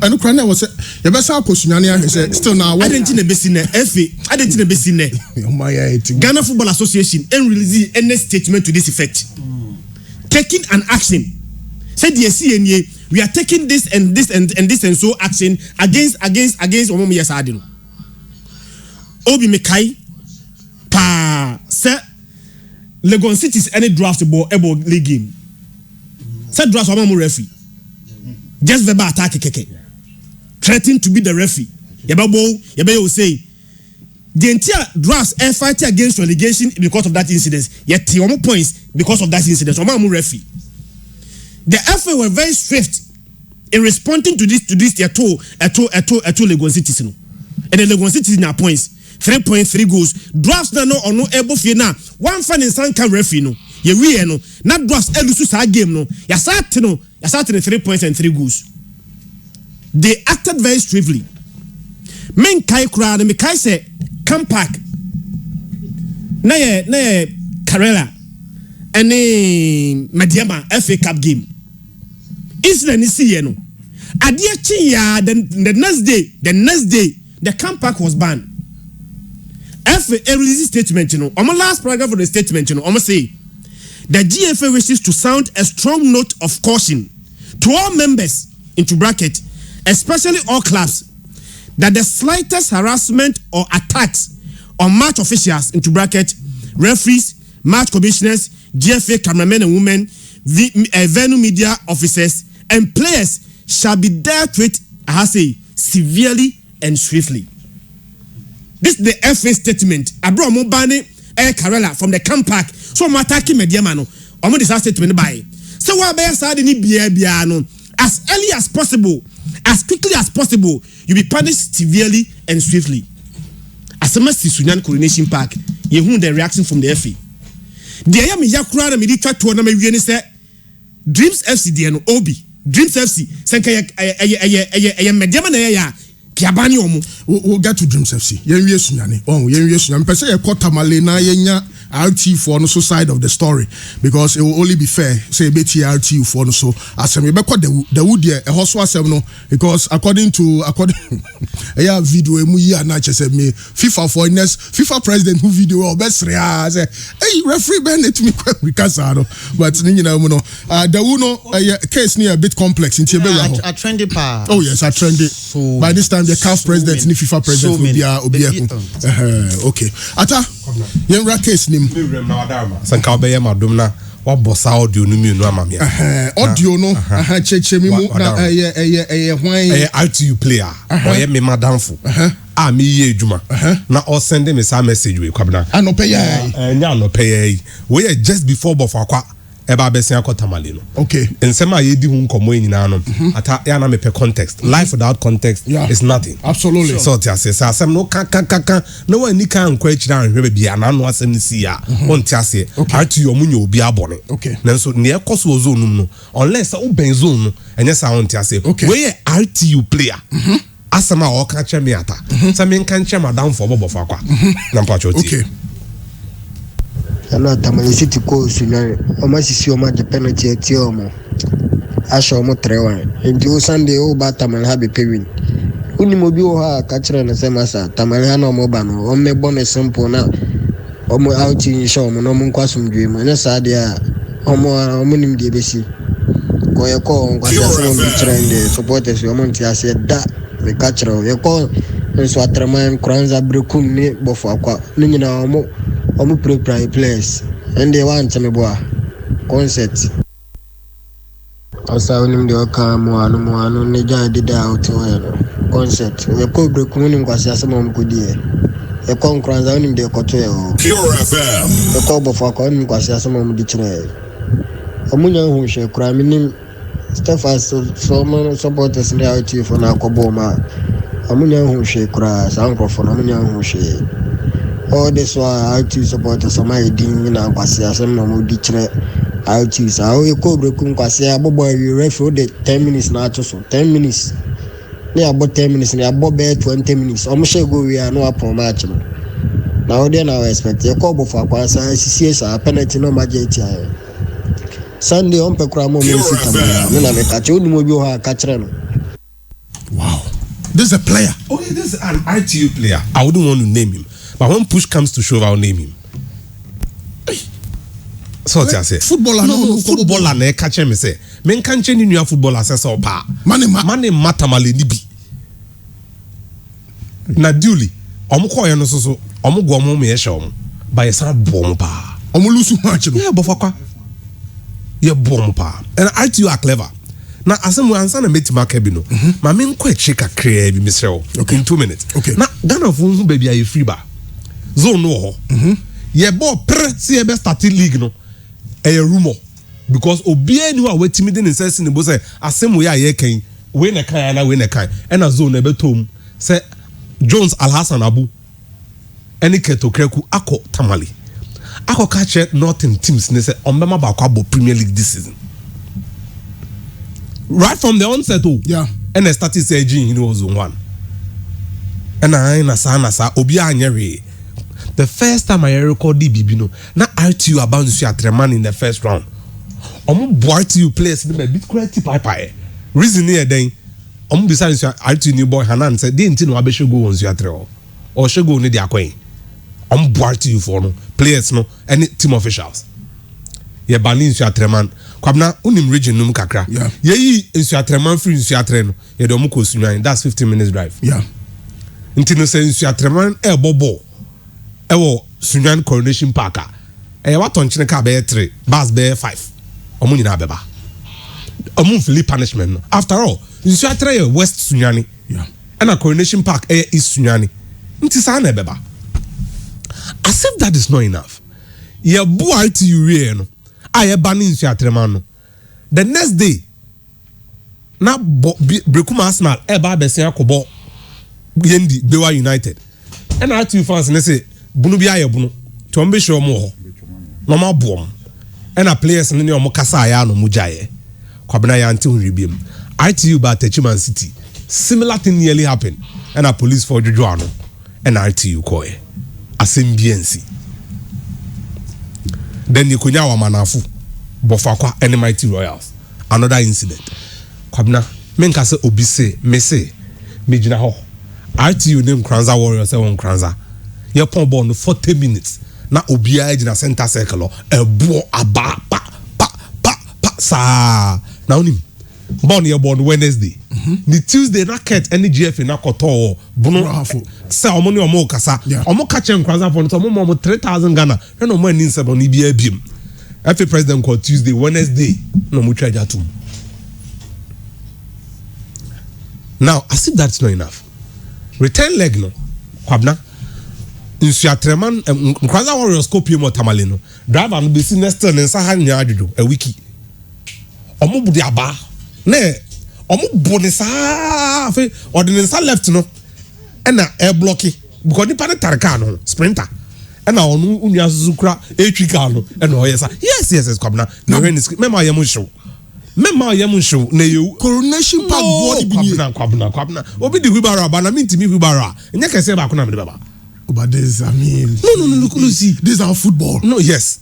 Anu kwana was e be sa kosunyane ahwe still now. I didn't na besi na FA I didn't na besi na Ghana Football Association and release any statement to this effect. Taking an action. Said the CNA we are taking this and this and this and so action against omo yes adino. Obi mekai pa se Legon City's any draft ball able league game. Said draft omo referee. Just verbal attack keke. Threatening to be the referee. Yebe will say the entire drafts fight against relegation because of that incident. Yet omo points because of that incident. Omo referee. The FA were very swift in responding to this. They told Legon City. and then Legon City nya points 3.3 goals drafts na no ono ebo fie na one fan in san can referee no ye wie no na drafts elusu sa game no ya sat no 3 points and 3 goals. They acted very swiftly. Men kai kra na me kai say Campark na ye Karela ene Mediama FA Cup game incident is here no adia chi ya the next day the Campark was banned. FA release statement on my last paragraph of the statement say the GFA wishes to sound a strong note of caution to all members into bracket, especially all clubs, that the slightest harassment or attacks on match officials into bracket, referees, match commissioners, GFA cameramen and women, venue media officers and players shall be dealt with, I say, severely and swiftly. This is the FA statement. Abro Mobani Karela from the Campark. So I'm attacking Mediama no. I'm going to statement by. So what be said ni bia no as early as possible, as quickly as possible, you be punished severely and swiftly. As a message Sunyan Coronation Park, you heard the reaction from the FA. The ayam yakura na me di twa to na me wie ni say Dreams FC dey no Obi. Dreams FC senka ye Mediama na ya Kiabani omo. We'll get to Dreams FC. Yen wie sunyane. Yen wie sunyane. Pese ye kota male na yenya RT for no so side of the story because it will only be fair say beti RT for no so asem be kwa the wood there e hoso asem no because according yeah video emu yi na che say me FIFA for next FIFA president who video o best rea say hey referee ben let me because but you know the uno case near a bit complex in Tibela a trendy pa. Oh yes, a trendy. So by this time the CAF president ni FIFA president will be okay ata yen ra case ni sanka obeye madom na wa bossa audio no mi no amamia audio no cheche mi mu na hwan RTU player oye me madamfo a me ye adwuma na o send me some message we kwabna anope ya nya anope ya we just before bofakwa eba besia akotamale no okay ensema ye di hu nkomo nyina no ata ya na me pe context life without context is nothing absolutely so tia se asem no kan na wa ni kan kwa chira anhwe bia na no asem ni si ya on tia se ati yo munyo obi abone okay na so ne ekoso ozone no unless o benzone no enye sa on tia se we ye RTU player asema o ka che me ata sa me kan che madam for bobofa kwa na mpacho ti okay Hello, Tamale City Coast, Omasisi Oma, the penalty at Yomo. Ashomo Trewan. And you Sunday, oh, but Tamal have a paying. Unimobio, catcher and a semasa, Tamalano Mobano, Ome bonus simple now. Omo out in show, Monomon Quasum dream, and a sadia, Omo Omunim DBC. Koyako, what I train the supporters, Yomonti, I said that the catcher of your call, and Swatraman, Kranza Brukum, Bofaqua, Nina Omo. Omu prepare place and they want me boy concert asa unim de oka mo anu ne ja did out concert we ko break unim kwasi asema mkudie e kon kranza unim de koto e Pure FM e ko bofo ko unim kwasi asema mdi kire omunya hu hwe kura minim Stephens so man supporters ne out for na kobo ma omunya hu hwe kura sa microphone omunya hu hwe all this why RT supporters so my din na kwasi asem na mo di kire RT sa o ko brekum kwasi abobo we referee the 10 minutes na ato so 10 minutes ne about 10 minutes ne abo be 20 minutes o mo she go we are no upon match no na o dey na expect e ko bo for kwasa sisi sa penalty no majority ayo Sunday on pe kura mo me sita me na me ka che oni mo bi o ha ka kire no wow this is a player this is an RTU player I wouldn't want to name him. But when push comes to shove, I'll name him. So what I say? Footballer, no, footballer. Ne catch me say. Men can't change new footballer. Say so pa. Mane matamale nibi. Na duly. Omu kwa yano so. Omu go omu meyesha omu. Ba yesa bom pa. Omu lusu match no. Yeah, bofakwa. Yeah, bom pa. And RTU are clever. Na asem we ansa na meti makebi no. Ma men kwa cheka kre bi misreo. Okay, in 2 minutes. Okay. Na Ghana fu hu baby aye free ba. Zone no ho. Ye bo pre si e be starting league no. E rumor because obi eni wa wetimi de nsense ne bo say asem we aye kan we na kan na we na kan e na zone e be tom say Jones Alhassan Abu any Ketokreku Ako Tamale Ako catch Northern teams ne say Ombema ba kwa Premier League this season right from the onset yeah and I started saying he was one and I na sa obi anyere the first time I record Bibino na RTU about to see Atreman in the first round RTU players in the bit quality pipe reason here then besides RTU new boy Hanan said they didn't know abesho go on Atre or should go ne dia kwen RTU for no players no any team officials ye bani Atreman kwabna unim region num kakra ye yi Atreman free Atre no ye do mu ko Sunyan that's 15 minutes drive yeah ntino say Atreman e bobo e wo Sunyan Coronation Park e waton chine ka be 3 bus be 5 omo nyina beba omo fili punishment no after all Atre ye West Sunyani yeah and a Coronation Park e East Sunyani nti sa na beba as if that is not enough ye bu RTU re no aye banning Atreman no the next day na Brekuma Arsenal e ba besia akobo yendi Bewa United and RTU fans ne say bunu bi aye bunu to mbe show mo ho no ma boom and a players ne omo kasa ya no mujaye kwabena ya anti hunribiem RTU ba Techiman City similar thing nearly happened and a police for Jojo ano and RTU koye asembiensi then Nikunya wa manafu Bofakwa and Mighty Royals another incident kwabena menka se obi se me se me gina ho RTU name Kranza Warriors on Kranza ye pon ball no 40 minutes na obia gina center circle e bo aba pa sa na onim born ye born Wednesday ni Tuesday na ket any GF na koto bunu se omo ni omo kasa omo ka chen Kranza for no omo 3000 Ghana na omo ani nsebo ni bia biem FA president called Tuesday Wednesday no mu charge atum now as if that's not enough return leg no kwabna Atreman Kranza Warriors copy mo tamale no driver no be see next turn nsa ha nya adwodo a wiki omo budi aba na omo boni sa fe ordinance left no na air blocking because ni pa tarika no sprinter na onu unia zuzukra etwika no na oyesa yes kwabna na when is mema yam show na you Coronation Park body bi kwabna obi di wheelbarrow aba na mintimi wheelbarrow enya kese ba ko na me baba but this I mean no look see this are football no yes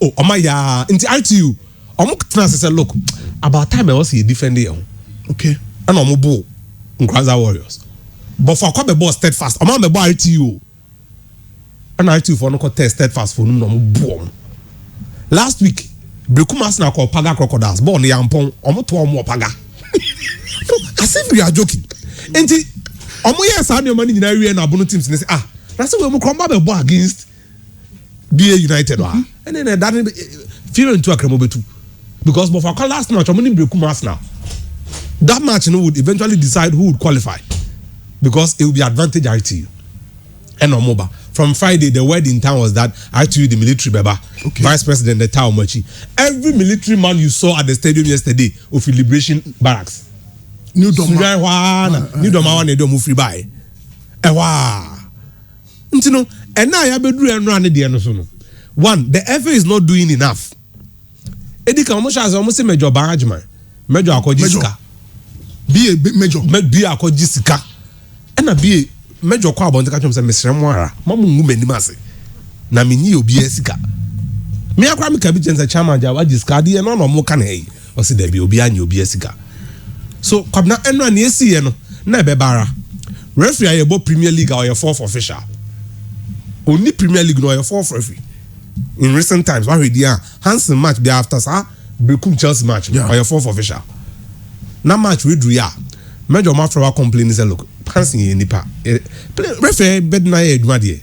oh omaya into RTU omo trans say look about time I was here defending you okay and omo bo Kranza Warriors but for kwa be boss steadfast omo me bo RTU and RTU for no contest steadfast for no bo last week Brekuma Arsenal called Paga Crocodiles born yampon omo to omo Paga as if we are joking enti omo yes and your money in area na abunu teams say that's why we come back against BA United and then that fear into Akremobetu because but for last match I'm only Brekuma Arsenal that match would eventually decide who would qualify because it will be advantage RTU and Omoba from Friday the word in town was that RTU the military beba vice president the town Mochi every military man you saw at the stadium yesterday of Liberation Barracks New Doma ne do mu free buy ewa ntino ena ya beduru enra ne de no so no one the FA is not doing enough edika omo sha omo se major barragement major akojisika be akojisika ena be major kwa abonte ka twem se mesrem ara mamu ngu manim ase na menyi obi asika me akwa me ka bi jensa chairman ja wa discard ye no mo ka na yi o se da bi obi anya obi asika so kwabna enra ne esi ye no na be bara referee ayebo Premier League or your fourth official only Premier League no your fourth referee in recent times what we dia Hansen match be after sa Bekum Chelsea match or your fourth official na match we do ya major ma from complain say look Hansen ye nipa referee bed na ye aduma de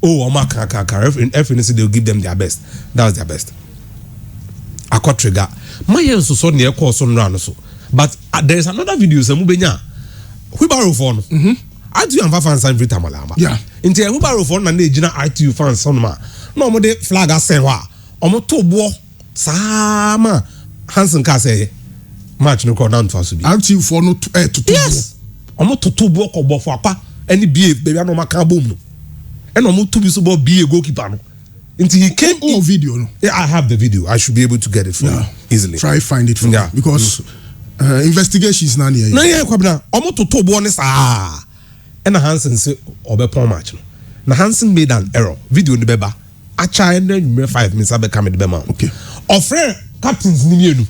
oh o ka referee say they will give them their best that was their best akọ trigger my yenso so ne e course on run so but there is another video say mu benya wheelbarrow for no RTU and fans every time alama nti wheelbarrow for na ejina RTU fans on ma na omo de flag asen ho a omo to bo sama Hansen ka say match no go down for so bi RTU for no to yes omo to bo ko bo for akwa any BA baby no maka bom no and omo to be so about BA goalkeeper no until he came in video no. Yeah, I have the video. I should be able to get it for you easily. Try find it for me because investigations na near. No yeah kwabna omo to bo ne sa and Hansen say obepon match no. Na Hansen made an error. Video ni beba. Acha and 5 minutes abe come the bema. Okay. Ofre captains ni mienu.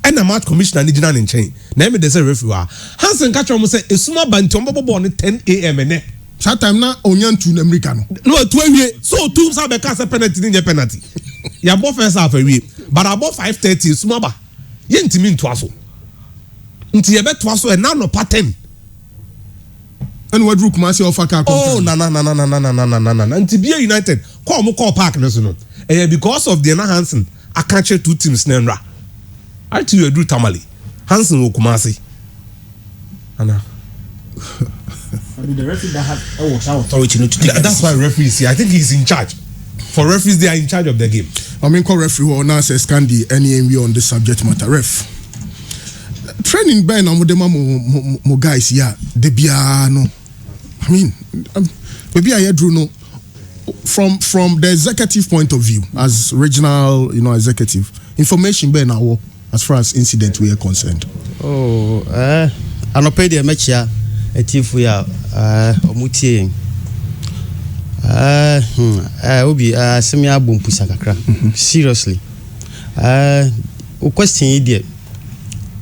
And the match commissioner ni gina nchen. Na me dey say referee wa. Hansen catch am say esuma banti ombo bo no 10 am ene. That time na onyantu na America no. No to awie. So two sa be cast penalty ni penalty. Ya bo first half awie. But about 5:30 esuma ba. Ye ntimi nto aso. Nti ye beto aso e na no pattern. And what rook man say offer car. Oh na. Nti BA United call park no so no. Because of the Hansen, I catch 2 teams nenra. I tell you do tamale. Hansen wo Kumasi. Ana. The referee that has authority to take. That's why referees here. I think he's in charge. For referees, they are in charge of the game. I mean, call referee who now says Candy NEMB on the subject matter. Ref. Training Ben and mo guys yeah de bia no. I mean, maybe I drew no from the executive point of view as regional executive information Ben now as far as incident we are concerned. Oh, anope de match ya etifu ya omutie obi semia bompusa kakra seriously o question here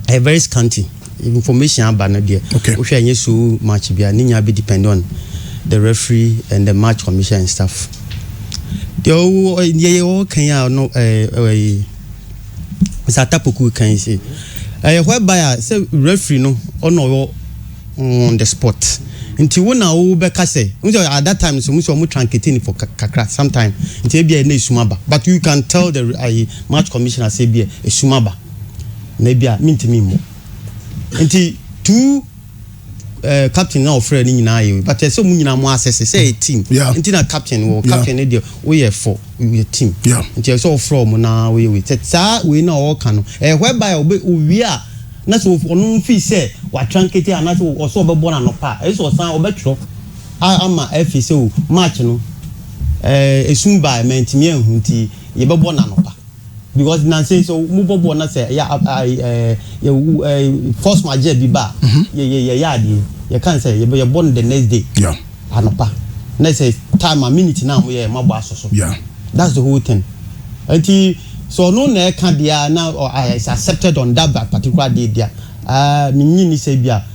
a very scanty information about no there. Okay. We share so much bia ninya be depend on the referee and the match commission and stuff. The can ya no Satapoku can say whereby say referee no on the spot. Until when I be kase at that time so much translating for kakra sometime until be na sumaba but you can tell the match commissioner say be a sumaba na bia mintimi mo nti two captain now friend ni nyina ye but say mu nyina mo assess say a team nti na captain wo captain dey we are for we team nti so from na we tsa we na all kan whereby we are na so onu fi say wa trankete ana so so be born anopa e so san obetro ama efi say match no esumba mentimi ehun ti ye be born anopa because na say so mu bobo na say ya force maje bi ba ya ade you can say you born the next day anopa na say time a minute na mo ye mabo asoso that's the whole thing until so no na can dia na is accepted on that particular day there minyi ni say bia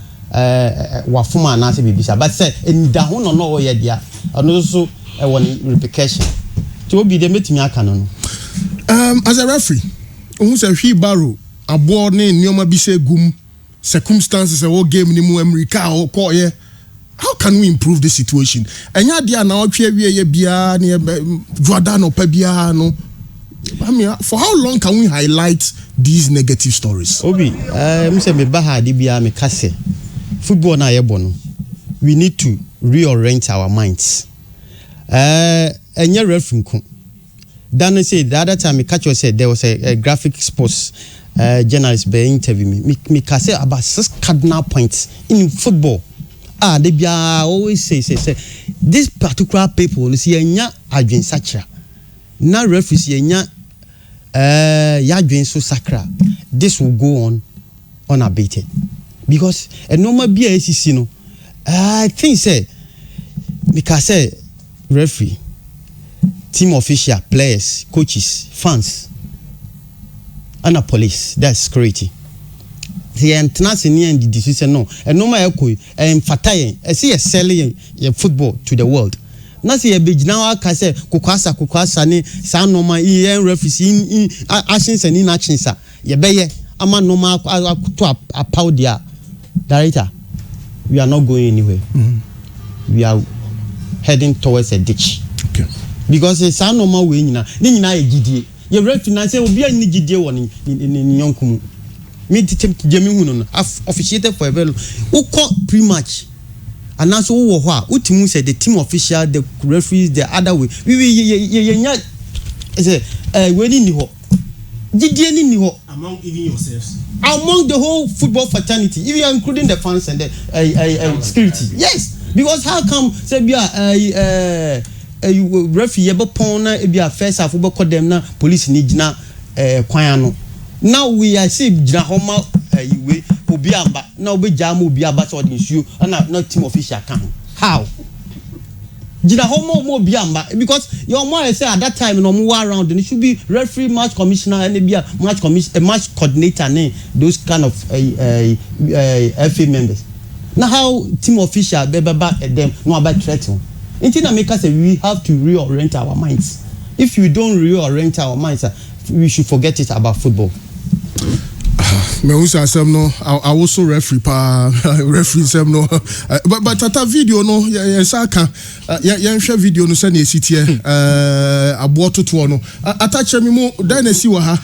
wa fuma na say bibisa but say nda ho no ye dia no so e won repercussion to obi de metimi aka no. As a referee, who say he barrow aboard ne nyoma bi say gum circumstances or game ni mu America or call here. How can we improve the situation? Enya dia na otwe wie bia ne Jordan opabia no. I mean, for how long can we highlight these negative stories? Obi, me say me baha di bia me kase. Football na ye bono. We need to reorient our minds. Enya referee nko. Dan say the other time me catch you said there was a graphic sports journalist be interview me can say about 6 cardinal points in football. They be always say this particular people see enya adwen sacra na referees enya ya adwen so sacra. This will go on unabated because a normal BACC no I think say because say referee, team official, players, coaches, fans, and a police, that's security. The international and the decision no, and no matter who, and fatay, I see a selling football to the world. Nasi a big now, I say, Kukwasa, ni, San Noma, referees in actions and inactions. Ye beye, a man no mark to a powder. Director, we are not going anywhere. We are heading towards a ditch. Okay. Because it's a normal way na GDA. You refinance obi ani GDA won in yonkum. Me team Jemi Hunu no officiated for a very who call pre-match. And also who utimu said the team official, the referees, the other way. We say we ni ho. GDA ni ho among even yourselves. Among the whole football fraternity, even including the fans and the security. Yes. because how come say be referee ebe pon na be first half be call them na police ni gina kwan no now we are see gina homa we obi amba na obi jam obi aba so the issue na team official can how gina homa mo obi amba because your man say at that time no mo around it should be referee, match commissioner and be a match coordinator and those kind of FA members. Now how team official be back them no about threatening. Until I make us say we have to reorient our minds. If we don't reorient our minds, we should forget it about football. Me who say some no I also referee some no but tata video no ya saka ya nhwe video no say na esitie aboto to no attach me mo dan na si wa ha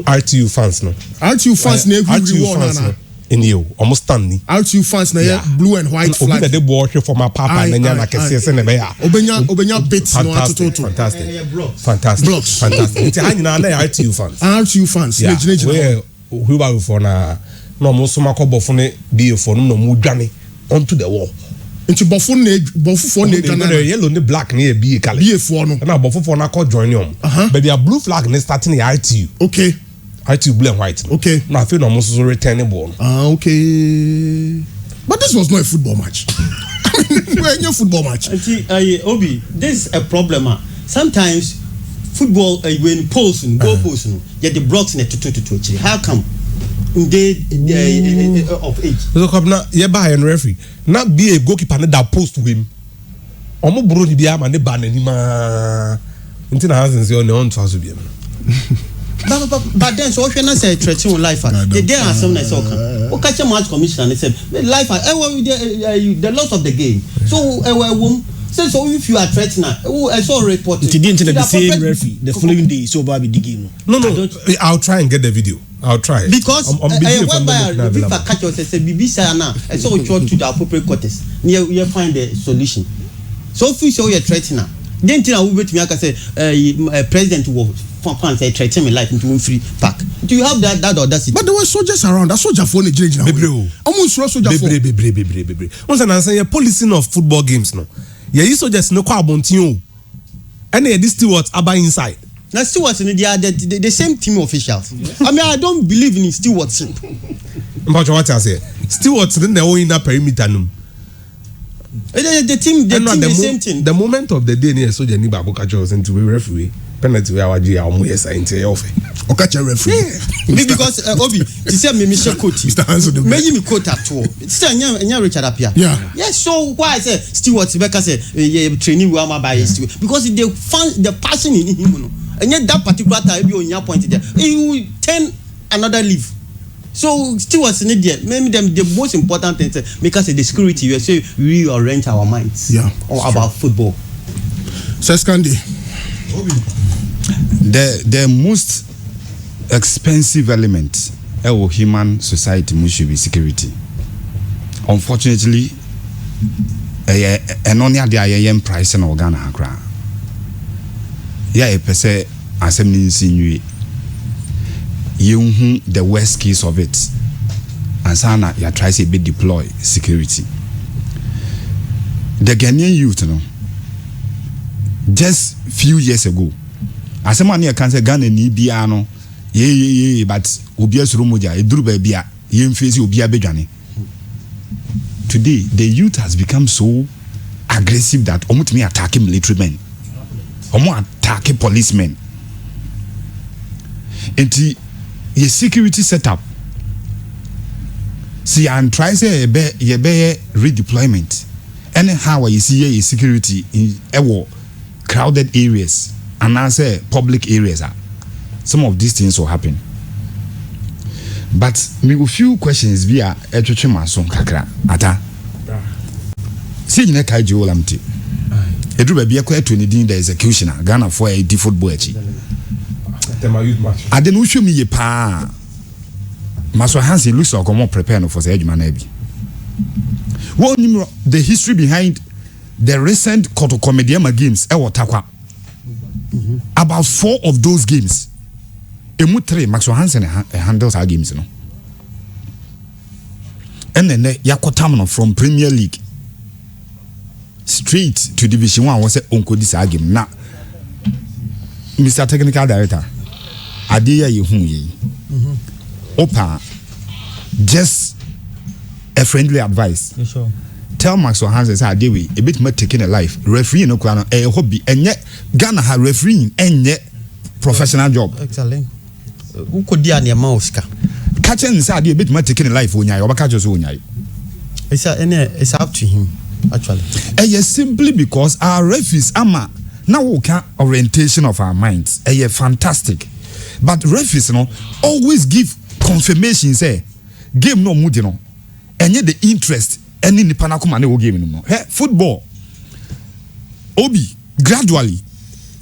RTU fans no na every reward na in you almost stand ni RTU fans na blue and white flag obi dey bo hwe for my papa na nya na kese se na be ya obenya bits no atoto fantastic blocks nti ha nyina na RTU fans yeah who ba for na no mo so makobo fo ne be for no mo dwane onto the wall nti bofo for na dwane na yellow ne black ne be kale be for no na bofo for na ko join them but their blue flag ne starting the RTU okay RTU blue and white okay now I feel no mo so return the ball okay but this was not a football match when your football match Obi this is a problem sometimes football when post and goal post get the blocks in a to how come they of age so come na ye buy and referee na be a goalkeeper na that post to him omo bro ni bia ma ne ba na ni ma ntina hansen say on to aso bia but then so when I say threatening life the day are some nice okay catch match commissioner and said life the loss of the game so so if you are threatening I saw a report it didn't the same referee the following day so Bobby digging no I'll try and get the video I'll try because if I catch you say BBC na I saw you to the appropriate quarters you find the solution so if you say you're threatening then I will wait me I say president will say threaten me life into free park do you have that audacity but there were soldiers around that soldier for the judge now almost soldier for once and say policing of football games no yeah you soldiers no kwa abontin o and this stewards aba inside now stewards they are the same team officials I mean I don't believe in stewards but what I say stewards then they in that perimeter no the team the same thing the moment of the day near soldier ni ba boka chose into referee penalty we awaji ya omo yes into off okacha referee because Obi you say me share quote Mr. Hanson me me quote at all still anya Richard Apia yes so why say stewards Becca say training we am by steward because the passion in him no and that particular time be on your point there he will turn another leaf so stewards need there maybe them the most important thing because the security you say reorient our minds about football Seskandi the most expensive element of human society should be security. Unfortunately, and only at the price and organ hakra. Yeah, per se assembly insinuate you the worst case of it, and sana you try to be deploy security. The Ghanaian youth, just few years ago. As a man here can say Ghana ni biano, but Obias Rumuja, a Drubia, Yen face Obia Bejani. Today, the youth has become so aggressive that almost me attacking military men, almost attacking policemen. And the security setup. See, and try say ye be redeployment. Anyhow, you see a security in crowded areas. And I say public areas some of these things will happen. But me a few questions via mason kakra ata. See you next time lamti. Edu baby akwa to need the executioner Ghana for a football echi. I didn't show me ye pa. Maso Hansi looks like more prepared for the edge man ebi. What the history behind the recent Kotokomediama games Takwa. About 4 of those games, Emutre Maxwell Hansen handles our games, and then Yakotamano from Premier League straight to Division 1 was onkodi saa game na Mr. Technical Director adeya ye hu ye opa just a friendly advice. Sure. Tell Maxwell Hansen say adewe a bit more taking a life referee no kwa no hobby enye Ghana ha referee enye professional job. Excellent. Ukodi ane ma osika. Catching say adewe a bit more taking a life onyai obaka jo so onyai. It's up to him actually. Yes, simply because our referees ama now we can orientation of our minds. Fantastic. But referees always give confirmation say game no mood and yet the interest any nipa na kuma na wo game no. Football obi gradually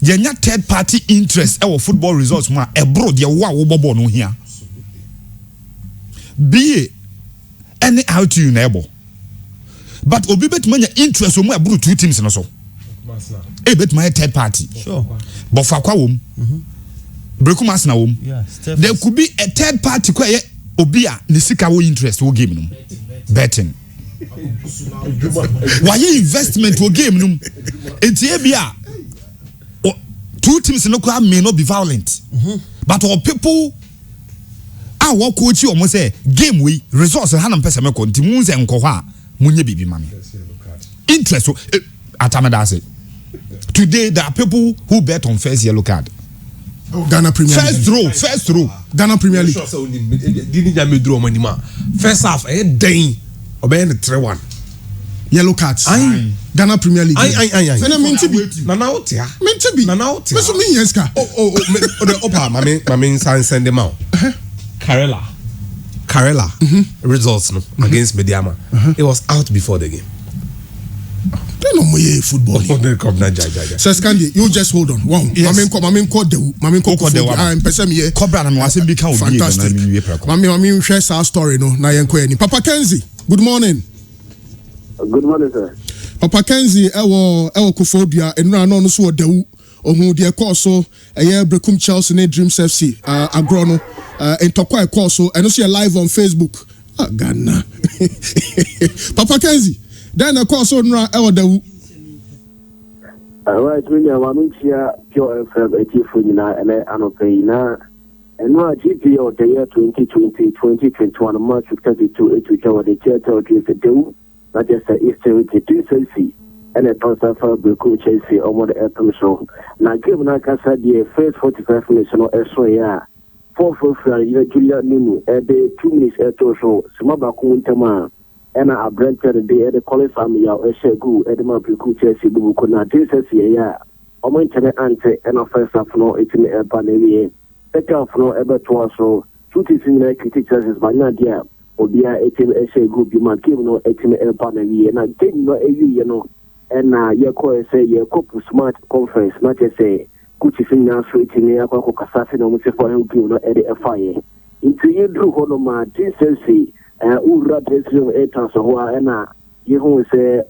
yenya third party interest our football results mo ebro de wo bobo no hia. Be any out you neighbor. But obi bet manya interest o mo ebro two teams no so. Bet my third party. Sure. But for kwa wom. Brekumas na wom. There could be a third party kwa ye obi a ne sika wo interest wo game no. Betting. Why investment wo game no. Etie bia two teams no kwa may not be violent. But all people a wo coach you almost say game we results ha na mpesa me ko nti mu nze nkọ ho a munye bibi mami. Interest so atamada say today there are people who bet on first yellow card. Ghana Premier League. First row. Ghana Premier League. First half, day. Obey the 3-1. Yellow cards. Ghana Premier League. Fena mintibi. Nana otia. Mintibi. Nana otia. Meso mi yeska. Opa, mami send them out. Karela. Results no against Mediama. It was out before the game. No more football. Says Candy, you just hold on. Wow. Yes. Mami call the I'm person here. Cobra na wase bi ka obi fantastic. Mami share our story no na yenko ani. Papa Kenzie, good morning. Good morning, sir. Papa Kenzie ewo Kofodua enura no no so odawu ohun de course so eye Brekum Chelsea ne Dreams FC agro no entokwa course so eno so live on Facebook. Ghana. Papa Kenzie then of course on the right when you want to pure FM 84 and anopayina and no GP of the year 2020-2021 March 32 it will the theater against the do not just Easter with the Chelsea and a transfer for Brekum Chelsea on the April show. Now give na kasa the first 45 minutes no SOA 4-4 Julia Nunu at the 2 minutes show Smaba Kuntama and I branded the college family ya Eshegu Edema Brekum Chelsea Buku na Chelsea ya Omo internet ante and first half no it in the Panelli second half no ever to so two teams in the critics by Nadia Obia 18 Eshegu Bima give no 18 Panelli and I didn't know you know and ye ko say ye ko smart conference not just say Kuchi Finya straight in the Aqua Casasi no Mr. for him give no Eddie FIA into you drew Honoma Chelsea ura dressing etan so ho ana yehu say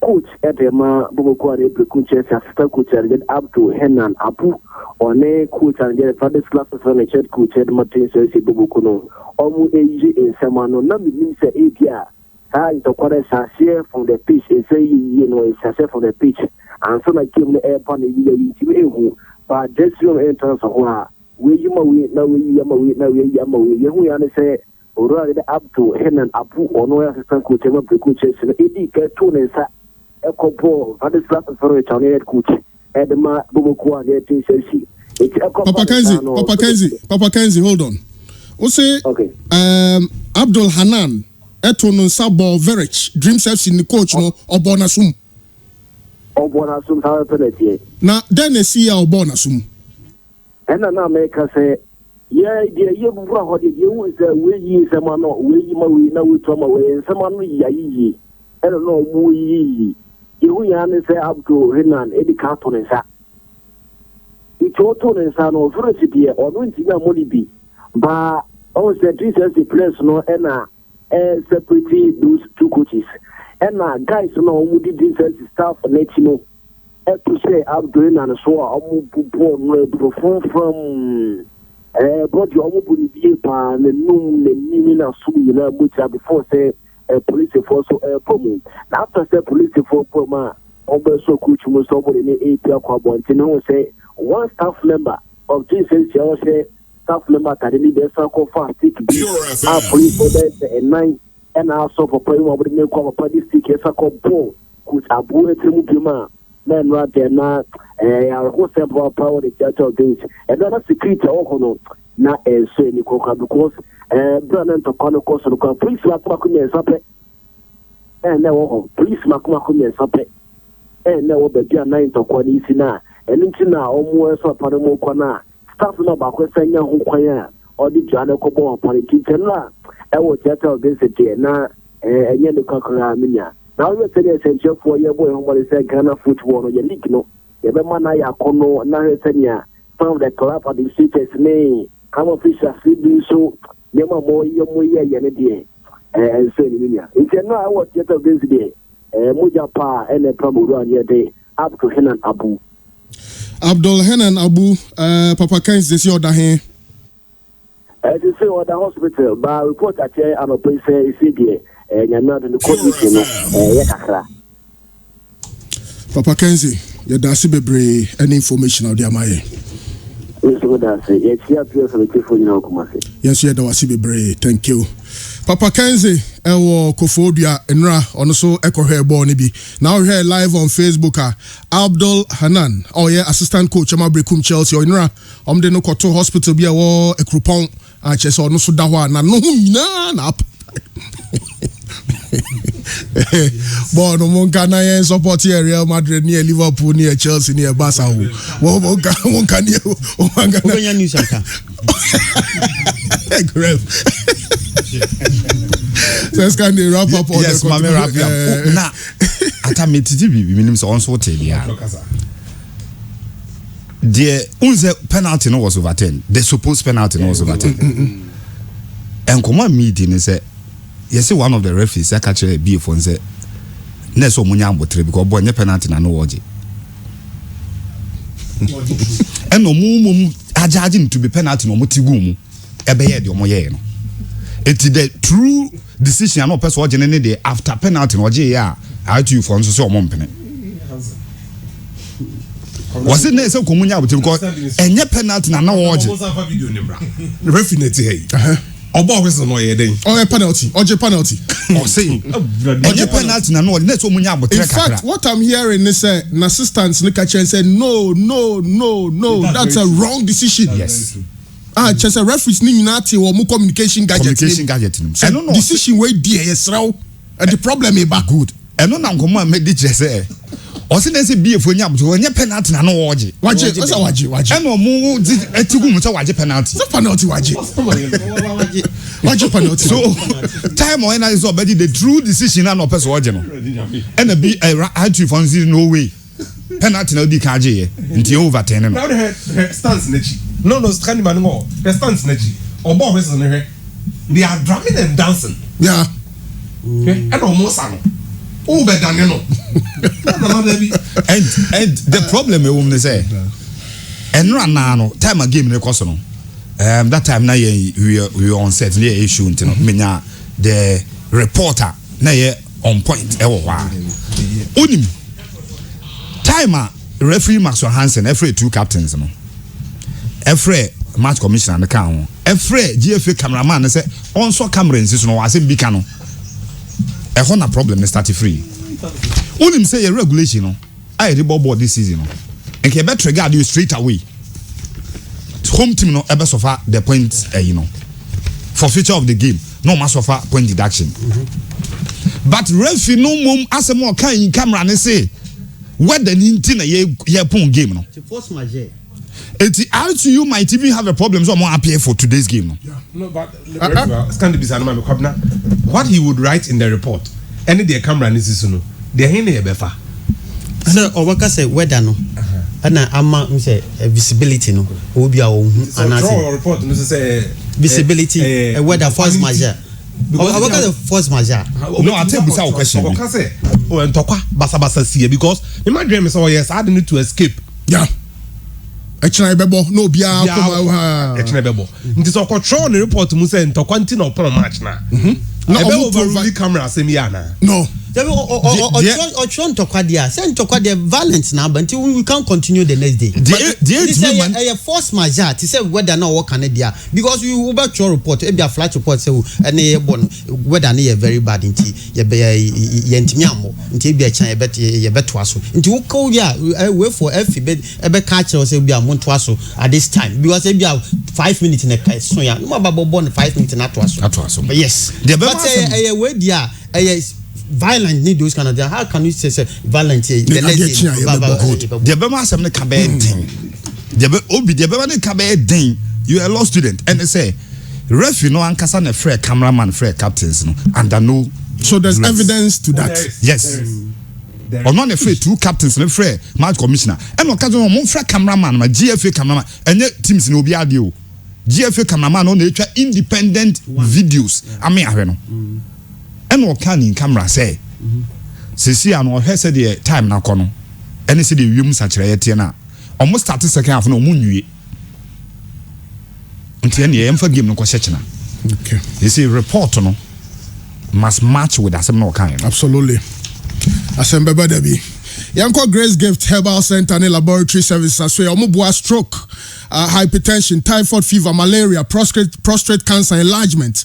coach edema bugo re Brekum Chelsea assistant coach get up to Henan Apu one coach and get father class for the head coach edema Chelsea bugo no omu eji ensemano na mi say ebia ha ntokore sase from the pitch and say you know sase from the pitch and so like him the air pan you ehu but dressing etan so ho we yima we na we yama we na we yama we yehu ya say already up to Henan Apu or no assistant coach ever Brekum Chelsea edi ke to nsa ekopo father class for the head coach edema bugo get Chelsea Papa Kenzie hold on o say okay Abdul Hanan eto no sabo Verich Dreams FC ni coach no Obonasum how penalty na then see ya Obonasum and na make say yeah you bufra ho de you is we yi semano we yi ma we na we to ma we semano yi and no mu yi you ya ne say Abdul Hanan edikato ne sa itoto ne sa no first be or no ntina mo bi ba on say the place no na separate those two coaches and guys no mu di defense staff na chino to say Abdul Hanan so omu bubo no from but you almost would be pa the noon the nimina sumina mucha before say police force promo. After say police for promo almost so coach most somebody in APL Carbon to know say one staff member of Jesus say staff member that need the circle fast stick police for that 9 and also for playing over the name of party stick circle ball coach Abu Timupima men right there now who several power the church of days and then security all na so any because Brandon to Conoco so police Makume Sape and now police Makume Sape and now be 9 to Quanisi na and into now almost a Panamo Kwana staff number question who kwaya or the Jana Kobo upon the kitchen la I was just of this na and yet the Kakara Minya. Now you say essential for your boy who is Ghana football or your league no. The man I kono na Senya found the club at the city's name. Come official CB so never more year yenny and say Minya. It's no I was just of this day. Mujapa and a Prabu on your day up to Henan Abu. Abdul Henan Abu, Papa Kens, this your dahe. As you say, the hospital, but report that I'm a place, CDA, and you're not in the court, Papa Kenzie, your Darcy Bebre, any information of the Amaye. Yes, you are Bebre, thank you. Papa Kenzie, Ewo Kofodia, Enra, also Echo Hair Bonibi. Now here live on Facebook, Abdul Hanan, assistant coach, Brekum Chelsea, or Enra, the no Koto Hospital, be a war, a croupon, and chess or no Sudawa, na. Bon, mon Ghana support here Real Madrid near Liverpool near Chelsea near Barca. One can you Let's can they wrap up on yes, Mame wrap up. Na atameti bi minim so on so telia. The unze penalty no was overturned. The supposed penalty no was overturned. And come meeting say yes, one of the referees I catch a B for say neso munya ambotre because boy nye penalty na no woje. And no mum ajaging to be penalty no mutigu mu ebe ye de omoye no. It's the true decision no person watching any day after penalty no je ya out you for so omompene. Was it neso komunya ambotre because enye penalty na woje. The referee hey. Obo wese no ye den. Penalty. Penalty. Say. Penalty na no neso munya abotre kakra. In fact, what I'm hearing is an assistant Nika Chen said no, that's a wrong decision. Yes. Just a referees ni nyinati or mu communication gadget. Decision wey dey yesraw. And the problem is back good. Eno na nkomo am di kire say. Osi na say BF onya abotre onye penalty na no woje. Waje. Eno mu etigu mu say waje penalty. So penalty waje. Waje penalty. So time when I saw already the true decision na no person waje no. Ena be right to fancy no way. Penalty na di ka je nti overturn no. Now the stance nechi. No stand man go. The stance nechi. Obo wese no he. They are drumming and dancing. Yeah. Okay. And almost ano. Oh, but no. And the problem we woman say, and run now time a game in the that time na we on set near issue until menya the reporter na on point unim time referee Maxwell Hansen every two captains no every match commissioner the can every GFA cameraman say on so camera nsi no was be can no a hona problem start free. Unim say a regulation no. I the board this season no. And ke better guard you straight away. Home team no ebe suffer the point for future of the game no must suffer point deduction. But referee no mum as more kan camera ne say where the nintin ye pon game no. Force majeure. You might even have a problem so more appear for today's game. Yeah. No, but what he would write in the report, any the camera is no, the hen befa. So Obaka say weather no. Ana ama say visibility no. Obi a wo hu anase. Report no say visibility weather force majeure. Obaka the force majeure. No, I tell you a question. Obaka say ntokwa basa see because my dream is yes I need to escape. Yeah. Echina bebo no bia koma echina bebo nti so control the report mu say ntokwa nti na opon match na no over the camera say me ana no Ochon Tokwadia, send Tokwadia violence now, but until we can't continue the next day. A force majeure to say whether or not what can it be because you over your report, a flight report, so and a whether near very bad into Yentimiamo, until be a china bet ye bet wasso. Into call ya wait for every bed a bet catcher or say be a montwasso at this time because they be 5 minutes in a case. So yeah, no about 5 minutes in that wasso. But yes, but a word yeah, violent need those kind of things. How can you say violent? The Bema Assembly Cabaret thing. The Bema Cabaret thing. You are a law student, and they say, ref, you know, and Kassan a fair cameraman, fair captains, and I know. So there's evidence to that. Yes. Or not afraid 2 captains and a fair match commissioner. And no cousin, one fair cameraman, my GFA cameraman, and yet teams in Obiadio. GFA cameraman on nature independent videos. I mean, I don't know. And what can in camera say? See, I know her said the time now, Cono. And see the room such a tiana. Almost started second half no moon. Until the end for game no question. Okay. You see, report no must match with us no kind. Absolutely. Asembe Debbie. Yanko Grace Gift Herbal Center and Laboratory Services. So your stroke, hypertension, typhoid fever, malaria, prostate cancer, enlargement.